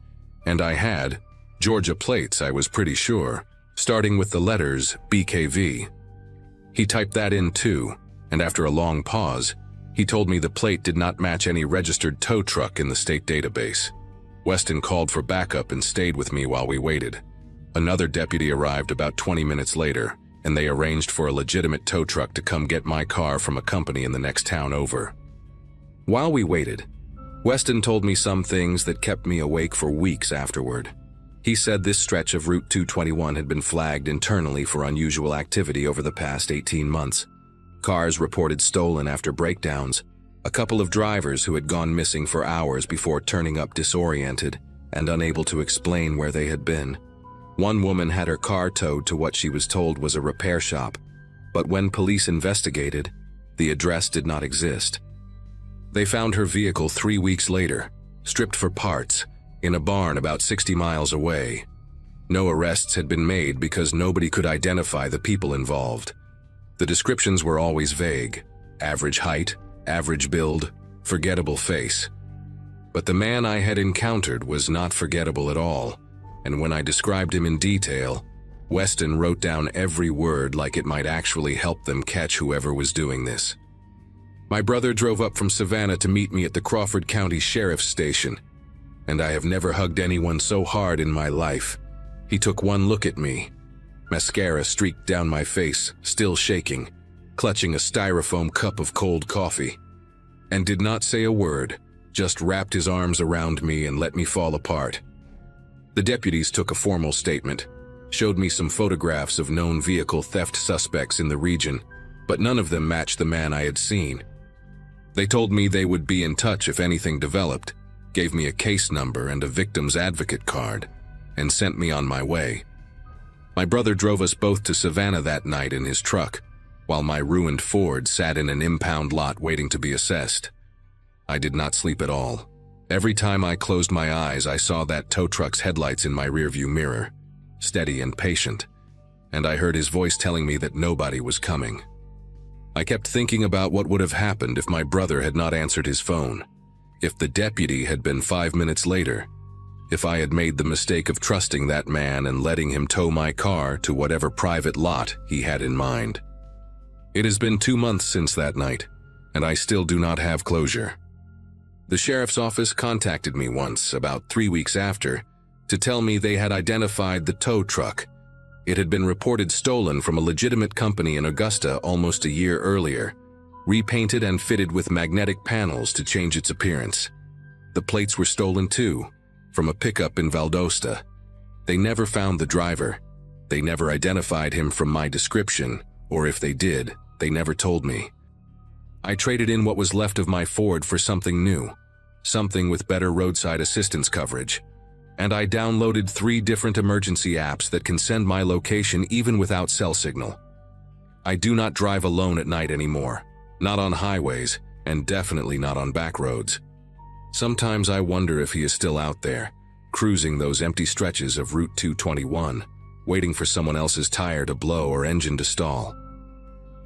and I had, Georgia plates, I was pretty sure, starting with the letters BKV. He typed that in too, and after a long pause, he told me the plate did not match any registered tow truck in the state database. Weston called for backup and stayed with me while we waited. Another deputy arrived about 20 minutes later, and they arranged for a legitimate tow truck to come get my car from a company in the next town over. While we waited, Weston told me some things that kept me awake for weeks afterward. He said this stretch of Route 221 had been flagged internally for unusual activity over the past 18 months. Cars reported stolen after breakdowns, a couple of drivers who had gone missing for hours before turning up disoriented and unable to explain where they had been. One woman had her car towed to what she was told was a repair shop, but when police investigated, the address did not exist. They found her vehicle 3 weeks later, stripped for parts, in a barn about 60 miles away. No arrests had been made because nobody could identify the people involved. The descriptions were always vague: average height, average build, forgettable face. But the man I had encountered was not forgettable at all, and when I described him in detail, Weston wrote down every word like it might actually help them catch whoever was doing this. My brother drove up from Savannah to meet me at the Crawford County Sheriff's Station, and I have never hugged anyone so hard in my life. He took one look at me. Mascara streaked down my face, still shaking, clutching a styrofoam cup of cold coffee, and did not say a word, just wrapped his arms around me and let me fall apart. The deputies took a formal statement, showed me some photographs of known vehicle theft suspects in the region, but none of them matched the man I had seen. They told me they would be in touch if anything developed, gave me a case number and a victim's advocate card, and sent me on my way. My brother drove us both to Savannah that night in his truck, while my ruined Ford sat in an impound lot waiting to be assessed. I did not sleep at all. Every time I closed my eyes, I saw that tow truck's headlights in my rearview mirror, steady and patient, and I heard his voice telling me that nobody was coming. I kept thinking about what would have happened if my brother had not answered his phone, if the deputy had been 5 minutes later, if I had made the mistake of trusting that man and letting him tow my car to whatever private lot he had in mind. It has been 2 months since that night, and I still do not have closure. The sheriff's office contacted me once, about 3 weeks after, to tell me they had identified the tow truck. It had been reported stolen from a legitimate company in Augusta almost a year earlier, repainted and fitted with magnetic panels to change its appearance. The plates were stolen too, from a pickup in Valdosta. They never found the driver. They never identified him from my description, or if they did, they never told me. I traded in what was left of my Ford for something new, something with better roadside assistance coverage, and I downloaded 3 different emergency apps that can send my location even without cell signal. I do not drive alone at night anymore, not on highways, and definitely not on back roads. Sometimes I wonder if he is still out there, cruising those empty stretches of Route 221, waiting for someone else's tire to blow or engine to stall.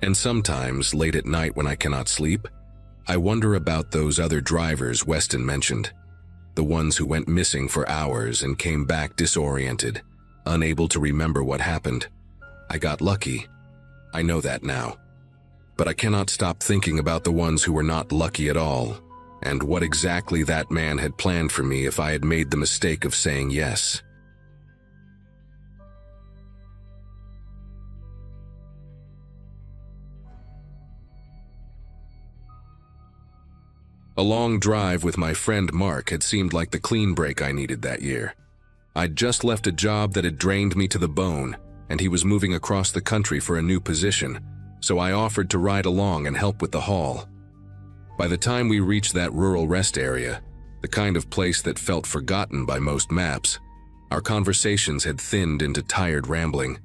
And sometimes, late at night when I cannot sleep, I wonder about those other drivers Weston mentioned, the ones who went missing for hours and came back disoriented, unable to remember what happened. I got lucky. I know that now. but I cannot stop thinking about the ones who were not lucky at all, and what exactly that man had planned for me if I had made the mistake of saying yes. A long drive with my friend Mark had seemed like the clean break I needed that year. I'd just left a job that had drained me to the bone, and he was moving across the country for a new position, so I offered to ride along and help with the haul. By the time we reached that rural rest area, the kind of place that felt forgotten by most maps, our conversations had thinned into tired rambling.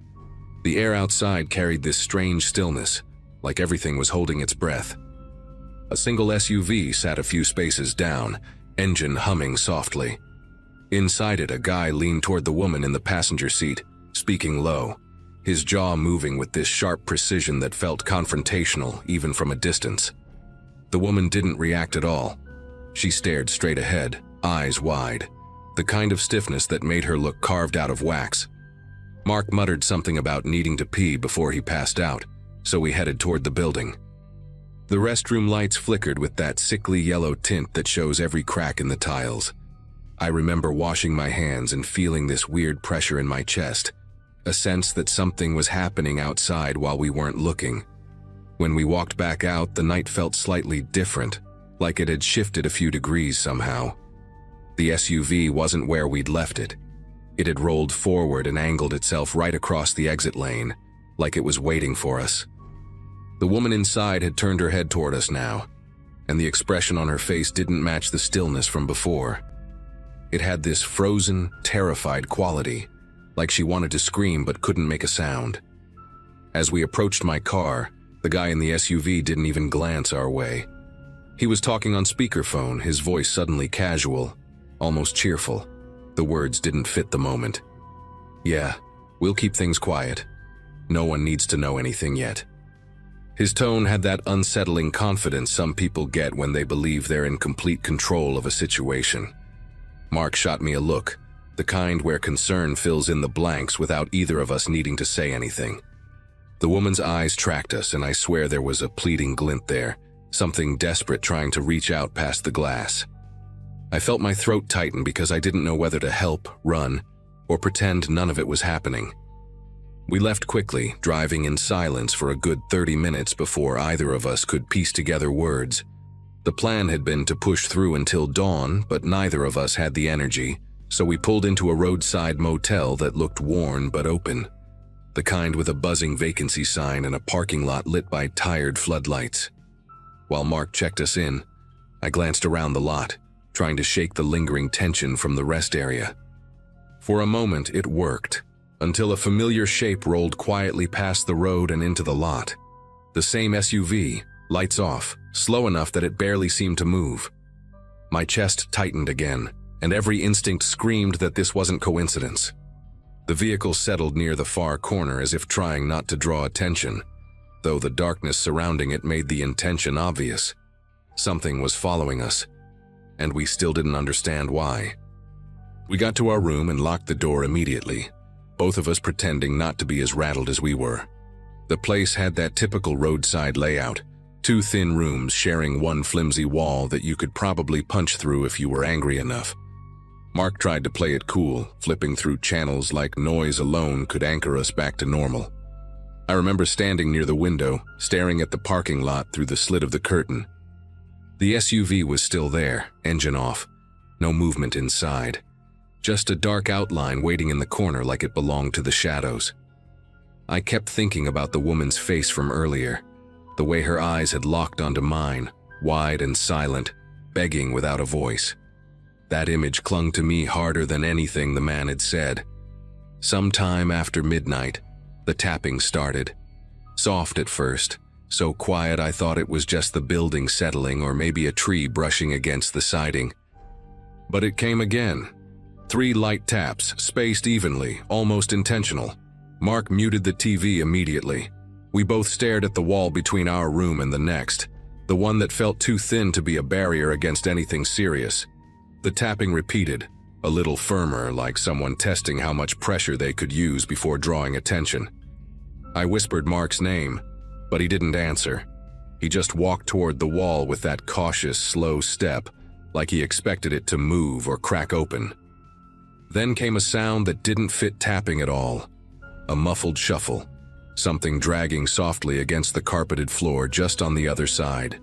The air outside carried this strange stillness, like everything was holding its breath. A single SUV sat a few spaces down, engine humming softly. Inside it, a guy leaned toward the woman in the passenger seat, speaking low, his jaw moving with this sharp precision that felt confrontational even from a distance. The woman didn't react at all. She stared straight ahead, eyes wide, the kind of stiffness that made her look carved out of wax. Mark muttered something about needing to pee before he passed out, so we headed toward the building. The restroom lights flickered with that sickly yellow tint that shows every crack in the tiles. I remember washing my hands and feeling this weird pressure in my chest, a sense that something was happening outside while we weren't looking. When we walked back out, the night felt slightly different, like it had shifted a few degrees somehow. The SUV wasn't where we'd left it. It had rolled forward and angled itself right across the exit lane, like it was waiting for us. The woman inside had turned her head toward us now, and the expression on her face didn't match the stillness from before. It had this frozen, terrified quality, like she wanted to scream but couldn't make a sound. As we approached my car, the guy in the SUV didn't even glance our way. He was talking on speakerphone, his voice suddenly casual, almost cheerful. The words didn't fit the moment. "Yeah, we'll keep things quiet. No one needs to know anything yet." His tone had that unsettling confidence some people get when they believe they're in complete control of a situation. Mark shot me a look, the kind where concern fills in the blanks without either of us needing to say anything. The woman's eyes tracked us, and I swear there was a pleading glint there, something desperate trying to reach out past the glass. I felt my throat tighten because I didn't know whether to help, run, or pretend none of it was happening. We left quickly, driving in silence for a good 30 minutes before either of us could piece together words. The plan had been to push through until dawn, but neither of us had the energy, so we pulled into a roadside motel that looked worn but open, the kind with a buzzing vacancy sign and a parking lot lit by tired floodlights. While Mark checked us in, I glanced around the lot, trying to shake the lingering tension from the rest area. For a moment, it worked, until a familiar shape rolled quietly past the road and into the lot. The same SUV, lights off, slow enough that it barely seemed to move. My chest tightened again, and every instinct screamed that this wasn't coincidence. The vehicle settled near the far corner as if trying not to draw attention, though the darkness surrounding it made the intention obvious. Something was following us, and we still didn't understand why. We got to our room and locked the door immediately, both of us pretending not to be as rattled as we were. The place had that typical roadside layout, 2 thin rooms sharing one flimsy wall that you could probably punch through if you were angry enough. Mark tried to play it cool, flipping through channels like noise alone could anchor us back to normal. I remember standing near the window, staring at the parking lot through the slit of the curtain. The SUV was still there, engine off, no movement inside. Just a dark outline waiting in the corner like it belonged to the shadows. I kept thinking about the woman's face from earlier, the way her eyes had locked onto mine, wide and silent, begging without a voice. That image clung to me harder than anything the man had said. Sometime after midnight, the tapping started. Soft at first, so quiet I thought it was just the building settling or maybe a tree brushing against the siding. But it came again. 3 light taps, spaced evenly, almost intentional. Mark muted the TV immediately. We both stared at the wall between our room and the next, the one that felt too thin to be a barrier against anything serious. The tapping repeated, a little firmer, like someone testing how much pressure they could use before drawing attention. I whispered Mark's name, but he didn't answer. He just walked toward the wall with that cautious, slow step, like he expected it to move or crack open. Then came a sound that didn't fit tapping at all. A muffled shuffle, something dragging softly against the carpeted floor just on the other side.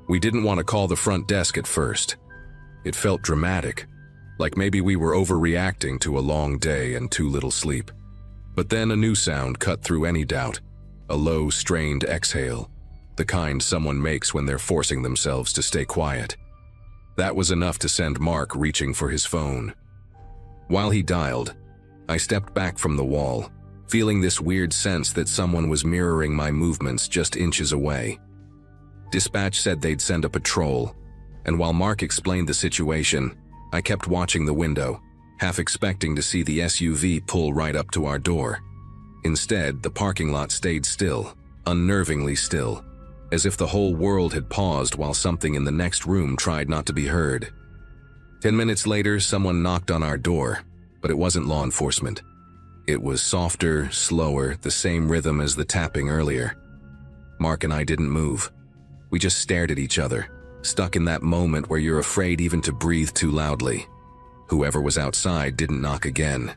We didn't want to call the front desk at first. It felt dramatic, like maybe we were overreacting to a long day and too little sleep. But then a new sound cut through any doubt, a low, strained exhale, the kind someone makes when they're forcing themselves to stay quiet. That was enough to send Mark reaching for his phone. While he dialed, I stepped back from the wall, feeling this weird sense that someone was mirroring my movements just inches away. Dispatch said they'd send a patrol, and while Mark explained the situation, I kept watching the window, half expecting to see the SUV pull right up to our door. Instead, the parking lot stayed still, unnervingly still, as if the whole world had paused while something in the next room tried not to be heard. 10 minutes later, someone knocked on our door, but it wasn't law enforcement. It was softer, slower, the same rhythm as the tapping earlier. Mark and I didn't move. We just stared at each other, stuck in that moment where you're afraid even to breathe too loudly. Whoever was outside didn't knock again.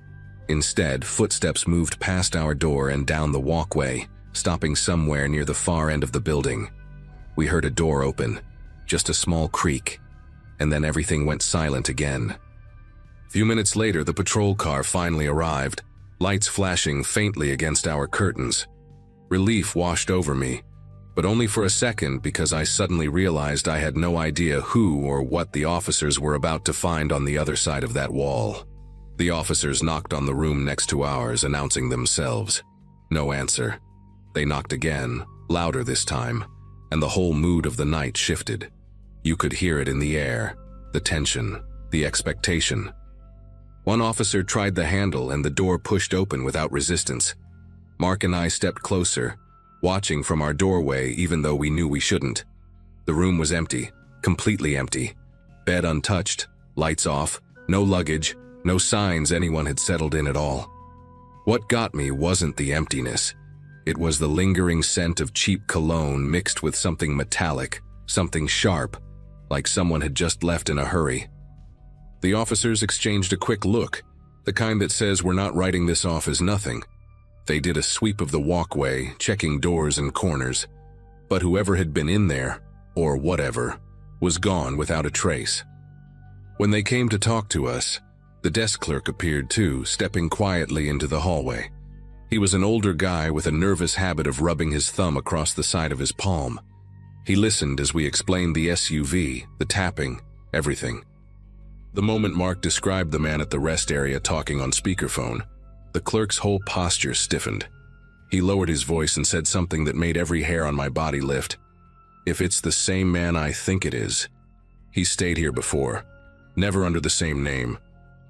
Instead, footsteps moved past our door and down the walkway, stopping somewhere near the far end of the building. We heard a door open, just a small creak, and then everything went silent again. A few minutes later, the patrol car finally arrived, lights flashing faintly against our curtains. Relief washed over me, but only for a second because I suddenly realized I had no idea who or what the officers were about to find on the other side of that wall. The officers knocked on the room next to ours, announcing themselves. No answer. They knocked again, louder this time, and the whole mood of the night shifted. You could hear it in the air, the tension, the expectation. One officer tried the handle and the door pushed open without resistance. Mark and I stepped closer, watching from our doorway even though we knew we shouldn't. The room was empty, completely empty. Bed untouched, lights off, no luggage, no signs anyone had settled in at all. What got me wasn't the emptiness. It was the lingering scent of cheap cologne mixed with something metallic, something sharp, like someone had just left in a hurry. The officers exchanged a quick look, the kind that says we're not writing this off as nothing. They did a sweep of the walkway, checking doors and corners, but whoever had been in there, or whatever, was gone without a trace. When they came to talk to us, the desk clerk appeared too, stepping quietly into the hallway. He was an older guy with a nervous habit of rubbing his thumb across the side of his palm. He listened as we explained the SUV, the tapping, everything. The moment Mark described the man at the rest area talking on speakerphone, the clerk's whole posture stiffened. He lowered his voice and said something that made every hair on my body lift. If it's the same man I think it is. He's stayed here before, never under the same name.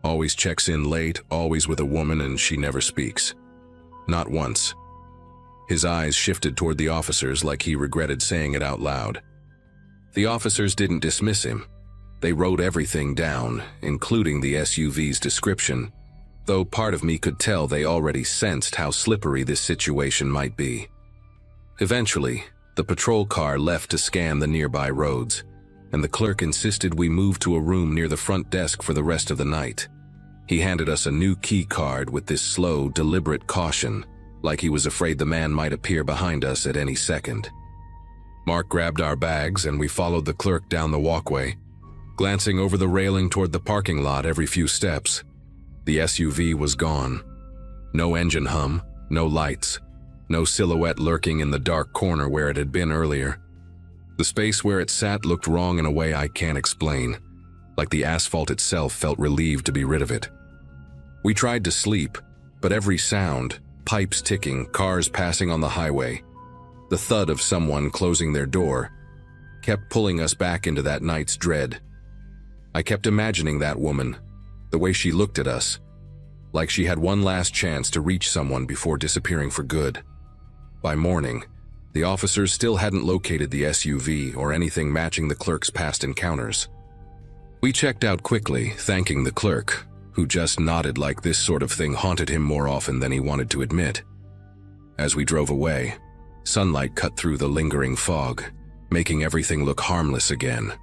Always checks in late, always with a woman, and she never speaks. Not once. His eyes shifted toward the officers like he regretted saying it out loud. The officers didn't dismiss him. They wrote everything down, including the SUV's description, though part of me could tell they already sensed how slippery this situation might be. Eventually, the patrol car left to scan the nearby roads, and the clerk insisted we move to a room near the front desk for the rest of the night. He handed us a new key card with this slow, deliberate caution, like he was afraid the man might appear behind us at any second. Mark grabbed our bags and we followed the clerk down the walkway, glancing over the railing toward the parking lot every few steps. The SUV was gone. No engine hum, no lights, no silhouette lurking in the dark corner where it had been earlier. The space where it sat looked wrong in a way I can't explain, like the asphalt itself felt relieved to be rid of it. We tried to sleep, but every sound, pipes ticking, cars passing on the highway, the thud of someone closing their door, kept pulling us back into that night's dread. I kept imagining that woman, the way she looked at us, like she had one last chance to reach someone before disappearing for good. By morning, the officers still hadn't located the SUV or anything matching the clerk's past encounters. We checked out quickly, thanking the clerk, who just nodded like this sort of thing haunted him more often than he wanted to admit. As we drove away, Sunlight cut through the lingering fog, making everything look harmless again.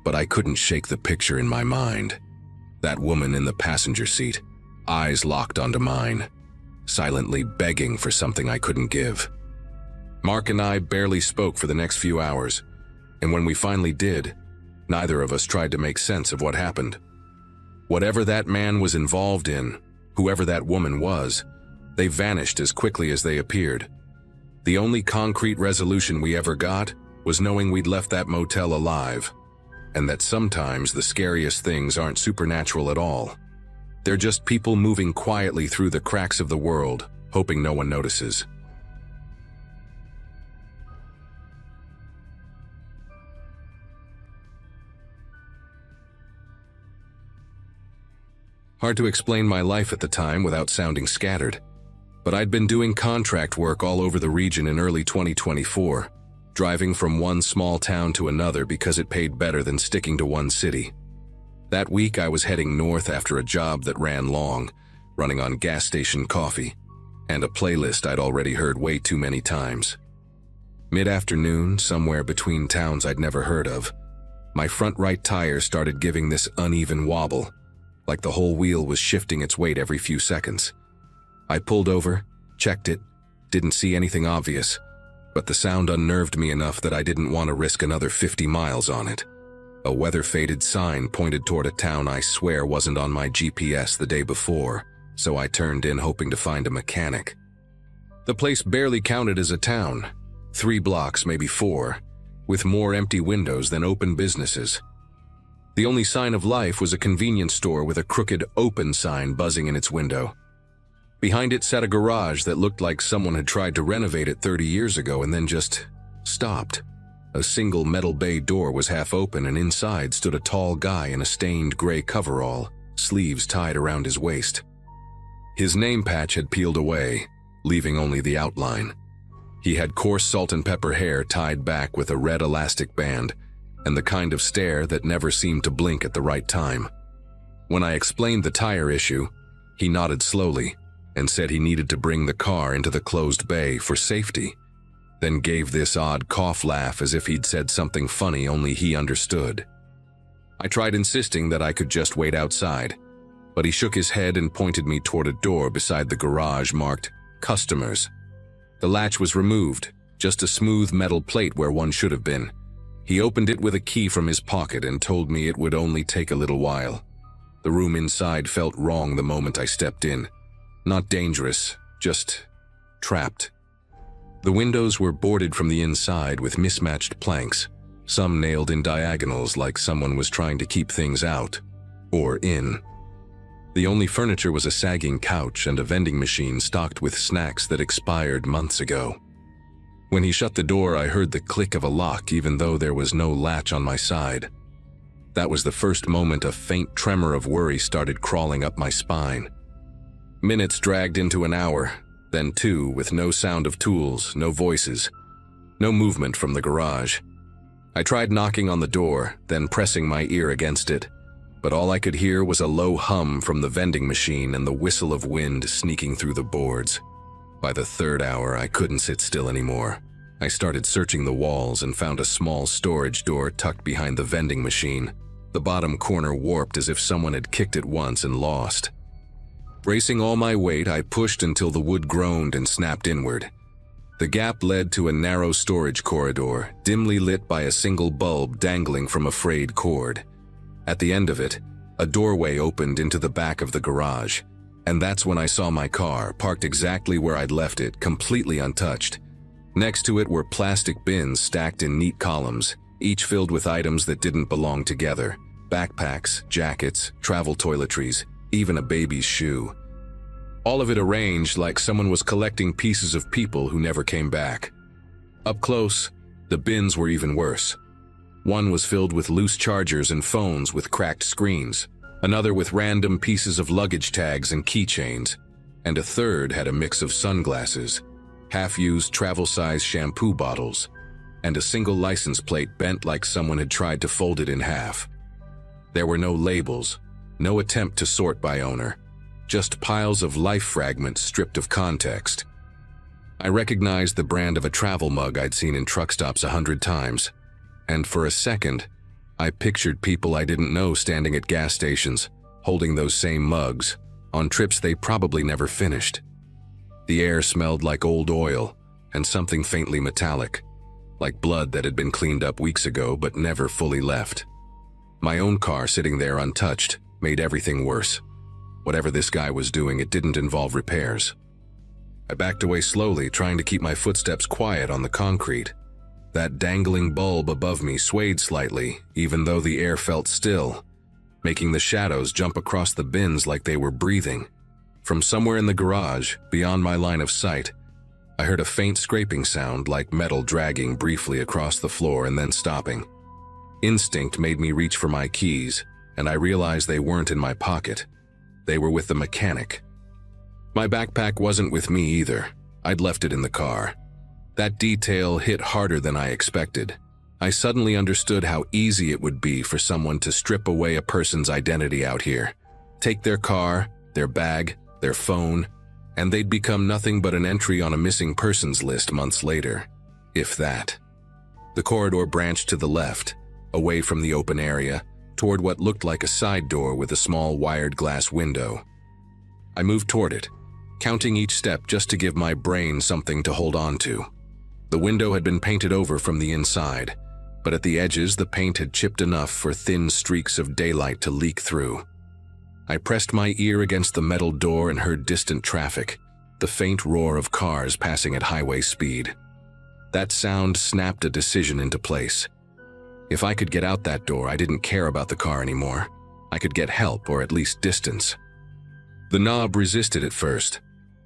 But I couldn't shake the picture in my mind. That woman in the passenger seat, eyes locked onto mine, silently begging for something I couldn't give. Mark and I barely spoke for the next few hours, and when we finally did, neither of us tried to make sense of what happened. Whatever that man was involved in, whoever that woman was, they vanished as quickly as they appeared. The only concrete resolution we ever got was knowing we'd left that motel alive, and that sometimes the scariest things aren't supernatural at all. They're just people moving quietly through the cracks of the world, hoping no one notices. Hard to explain my life at the time without sounding scattered, but I'd been doing contract work all over the region in early 2024, driving from one small town to another because it paid better than sticking to one city. That week I was heading north after a job that ran long, running on gas station coffee, and a playlist I'd already heard way too many times. Mid-afternoon, somewhere between towns I'd never heard of, my front right tire started giving this uneven wobble, like the whole wheel was shifting its weight every few seconds. I pulled over, checked it, didn't see anything obvious, but the sound unnerved me enough that I didn't want to risk another 50 miles on it. A weather-faded sign pointed toward a town I swear wasn't on my GPS the day before, so I turned in hoping to find a mechanic. The place barely counted as a town, 3 blocks, maybe 4, with more empty windows than open businesses. The only sign of life was a convenience store with a crooked open sign buzzing in its window. Behind it sat a garage that looked like someone had tried to renovate it 30 years ago and then just stopped. A single metal bay door was half open, and inside stood a tall guy in a stained gray coverall, sleeves tied around his waist. His name patch had peeled away, leaving only the outline. He had coarse salt and pepper hair tied back with a red elastic band, and the kind of stare that never seemed to blink at the right time. When I explained the tire issue, he nodded slowly and said he needed to bring the car into the closed bay for safety, then gave this odd cough laugh as if he'd said something funny only he understood. I tried insisting that I could just wait outside, but he shook his head and pointed me toward a door beside the garage marked "Customers." The latch was removed, just a smooth metal plate where one should have been. He opened it with a key from his pocket and told me it would only take a little while. The room inside felt wrong the moment I stepped in. Not dangerous, just trapped. The windows were boarded from the inside with mismatched planks, some nailed in diagonals like someone was trying to keep things out, or in. The only furniture was a sagging couch and a vending machine stocked with snacks that expired months ago. When he shut the door, I heard the click of a lock even though there was no latch on my side. That was the first moment a faint tremor of worry started crawling up my spine. Minutes dragged into an hour, then 2 with no sound of tools, no voices, no movement from the garage. I tried knocking on the door, then pressing my ear against it, but all I could hear was a low hum from the vending machine and the whistle of wind sneaking through the boards. By the 3rd hour, I couldn't sit still anymore. I started searching the walls and found a small storage door tucked behind the vending machine, the bottom corner warped as if someone had kicked it once and lost. Bracing all my weight, I pushed until the wood groaned and snapped inward. The gap led to a narrow storage corridor, dimly lit by a single bulb dangling from a frayed cord. At the end of it, a doorway opened into the back of the garage, and that's when I saw my car, parked exactly where I'd left it, completely untouched. Next to it were plastic bins stacked in neat columns, each filled with items that didn't belong together: backpacks, jackets, travel toiletries, even a baby's shoe. All of it arranged like someone was collecting pieces of people who never came back. Up close, the bins were even worse. One was filled with loose chargers and phones with cracked screens, another with random pieces of luggage tags and keychains, and a third had a mix of sunglasses, half-used travel-size shampoo bottles, and a single license plate bent like someone had tried to fold it in half. There were no labels, no attempt to sort by owner, just piles of life fragments stripped of context. I recognized the brand of a travel mug I'd seen in truck stops 100 times, and for a second, I pictured people I didn't know standing at gas stations, holding those same mugs, on trips they probably never finished. The air smelled like old oil and something faintly metallic, like blood that had been cleaned up weeks ago but never fully left. My own car sitting there untouched made everything worse. Whatever this guy was doing, it didn't involve repairs. I backed away slowly, trying to keep my footsteps quiet on the concrete. That dangling bulb above me swayed slightly, even though the air felt still, making the shadows jump across the bins like they were breathing. From somewhere in the garage, beyond my line of sight, I heard a faint scraping sound like metal dragging briefly across the floor and then stopping. Instinct made me reach for my keys, and I realized they weren't in my pocket. They were with the mechanic. My backpack wasn't with me either. I'd left it in the car. That detail hit harder than I expected. I suddenly understood how easy it would be for someone to strip away a person's identity out here. Take their car, their bag, their phone, and they'd become nothing but an entry on a missing persons list months later, if that. The corridor branched to the left, away from the open area, toward what looked like a side door with a small wired glass window. I moved toward it, counting each step just to give my brain something to hold on to. The window had been painted over from the inside, but at the edges the paint had chipped enough for thin streaks of daylight to leak through. I pressed my ear against the metal door and heard distant traffic, the faint roar of cars passing at highway speed. That sound snapped a decision into place. If I could get out that door, I didn't care about the car anymore. I could get help, or at least distance. The knob resisted at first,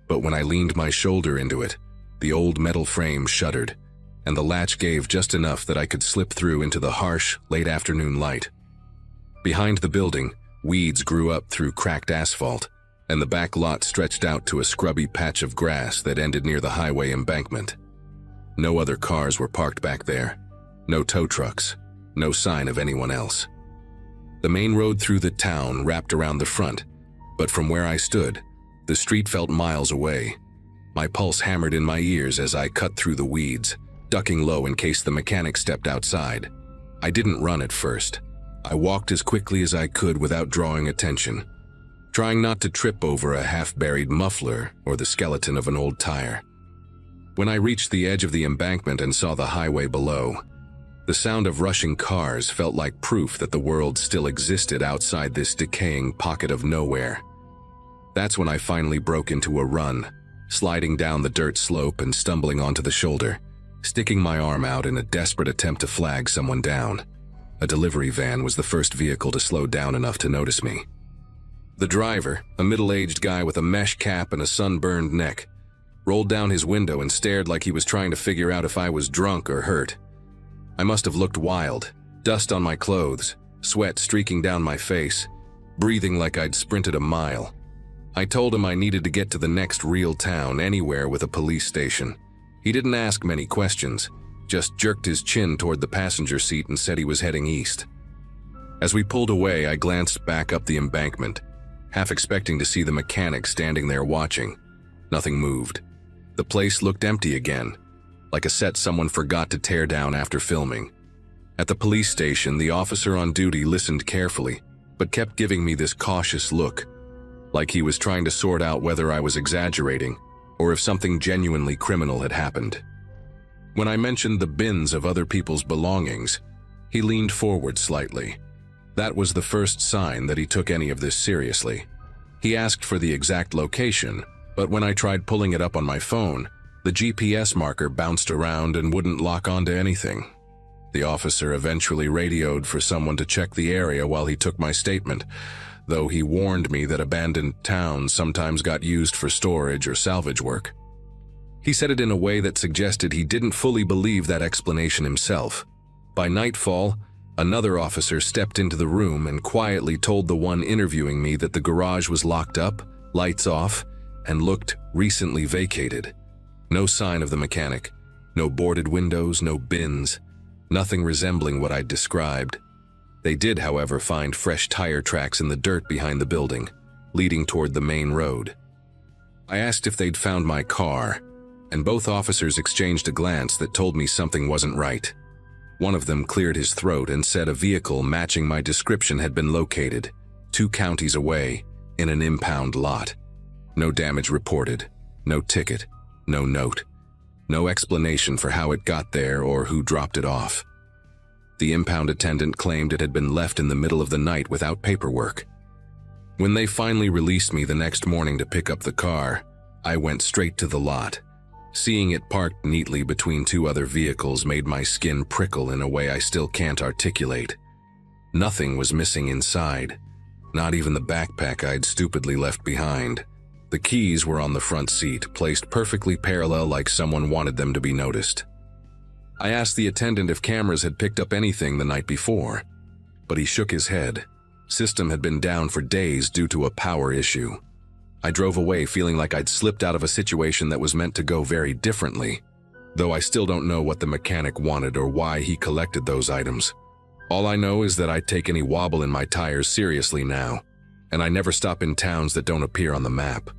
but when I leaned my shoulder into it, the old metal frame shuddered, and the latch gave just enough that I could slip through into the harsh, late afternoon light. Behind the building, weeds grew up through cracked asphalt, and the back lot stretched out to a scrubby patch of grass that ended near the highway embankment. No other cars were parked back there. No tow trucks. No sign of anyone else. The main road through the town wrapped around the front, but from where I stood, the street felt miles away. My pulse hammered in my ears as I cut through the weeds, ducking low in case the mechanic stepped outside. I didn't run at first. I walked as quickly as I could without drawing attention, trying not to trip over a half-buried muffler or the skeleton of an old tire. When I reached the edge of the embankment and saw the highway below, the sound of rushing cars felt like proof that the world still existed outside this decaying pocket of nowhere. That's when I finally broke into a run, sliding down the dirt slope and stumbling onto the shoulder, sticking my arm out in a desperate attempt to flag someone down. A delivery van was the first vehicle to slow down enough to notice me. The driver, a middle-aged guy with a mesh cap and a sunburned neck, rolled down his window and stared like he was trying to figure out if I was drunk or hurt. I must have looked wild, dust on my clothes, sweat streaking down my face, breathing like I'd sprinted a mile. I told him I needed to get to the next real town, anywhere with a police station. He didn't ask many questions, just jerked his chin toward the passenger seat and said he was heading east. As we pulled away, I glanced back up the embankment, half expecting to see the mechanic standing there watching. Nothing moved. The place looked empty again, like a set someone forgot to tear down after filming. At the police station, the officer on duty listened carefully, but kept giving me this cautious look, like he was trying to sort out whether I was exaggerating or if something genuinely criminal had happened. When I mentioned the bins of other people's belongings, he leaned forward slightly. That was the first sign that he took any of this seriously. He asked for the exact location, but when I tried pulling it up on my phone, the GPS marker bounced around and wouldn't lock onto anything. The officer eventually radioed for someone to check the area while he took my statement, though he warned me that abandoned towns sometimes got used for storage or salvage work. He said it in a way that suggested he didn't fully believe that explanation himself. By nightfall, another officer stepped into the room and quietly told the one interviewing me that the garage was locked up, lights off, and looked recently vacated. No sign of the mechanic, no boarded windows, no bins, nothing resembling what I'd described. They did, however, find fresh tire tracks in the dirt behind the building, leading toward the main road. I asked if they'd found my car, and both officers exchanged a glance that told me something wasn't right. One of them cleared his throat and said a vehicle matching my description had been located, 2 counties away, in an impound lot. No damage reported, no ticket, no note, no explanation for how it got there or who dropped it off. The impound attendant claimed it had been left in the middle of the night without paperwork. When they finally released me the next morning to pick up the car, I went straight to the lot. Seeing it parked neatly between 2 other vehicles made my skin prickle in a way I still can't articulate. Nothing was missing inside, not even the backpack I'd stupidly left behind. The keys were on the front seat, placed perfectly parallel like someone wanted them to be noticed. I asked the attendant if cameras had picked up anything the night before, but he shook his head. System had been down for days due to a power issue. I drove away feeling like I'd slipped out of a situation that was meant to go very differently, though I still don't know what the mechanic wanted or why he collected those items. All I know is that I take any wobble in my tires seriously now, and I never stop in towns that don't appear on the map.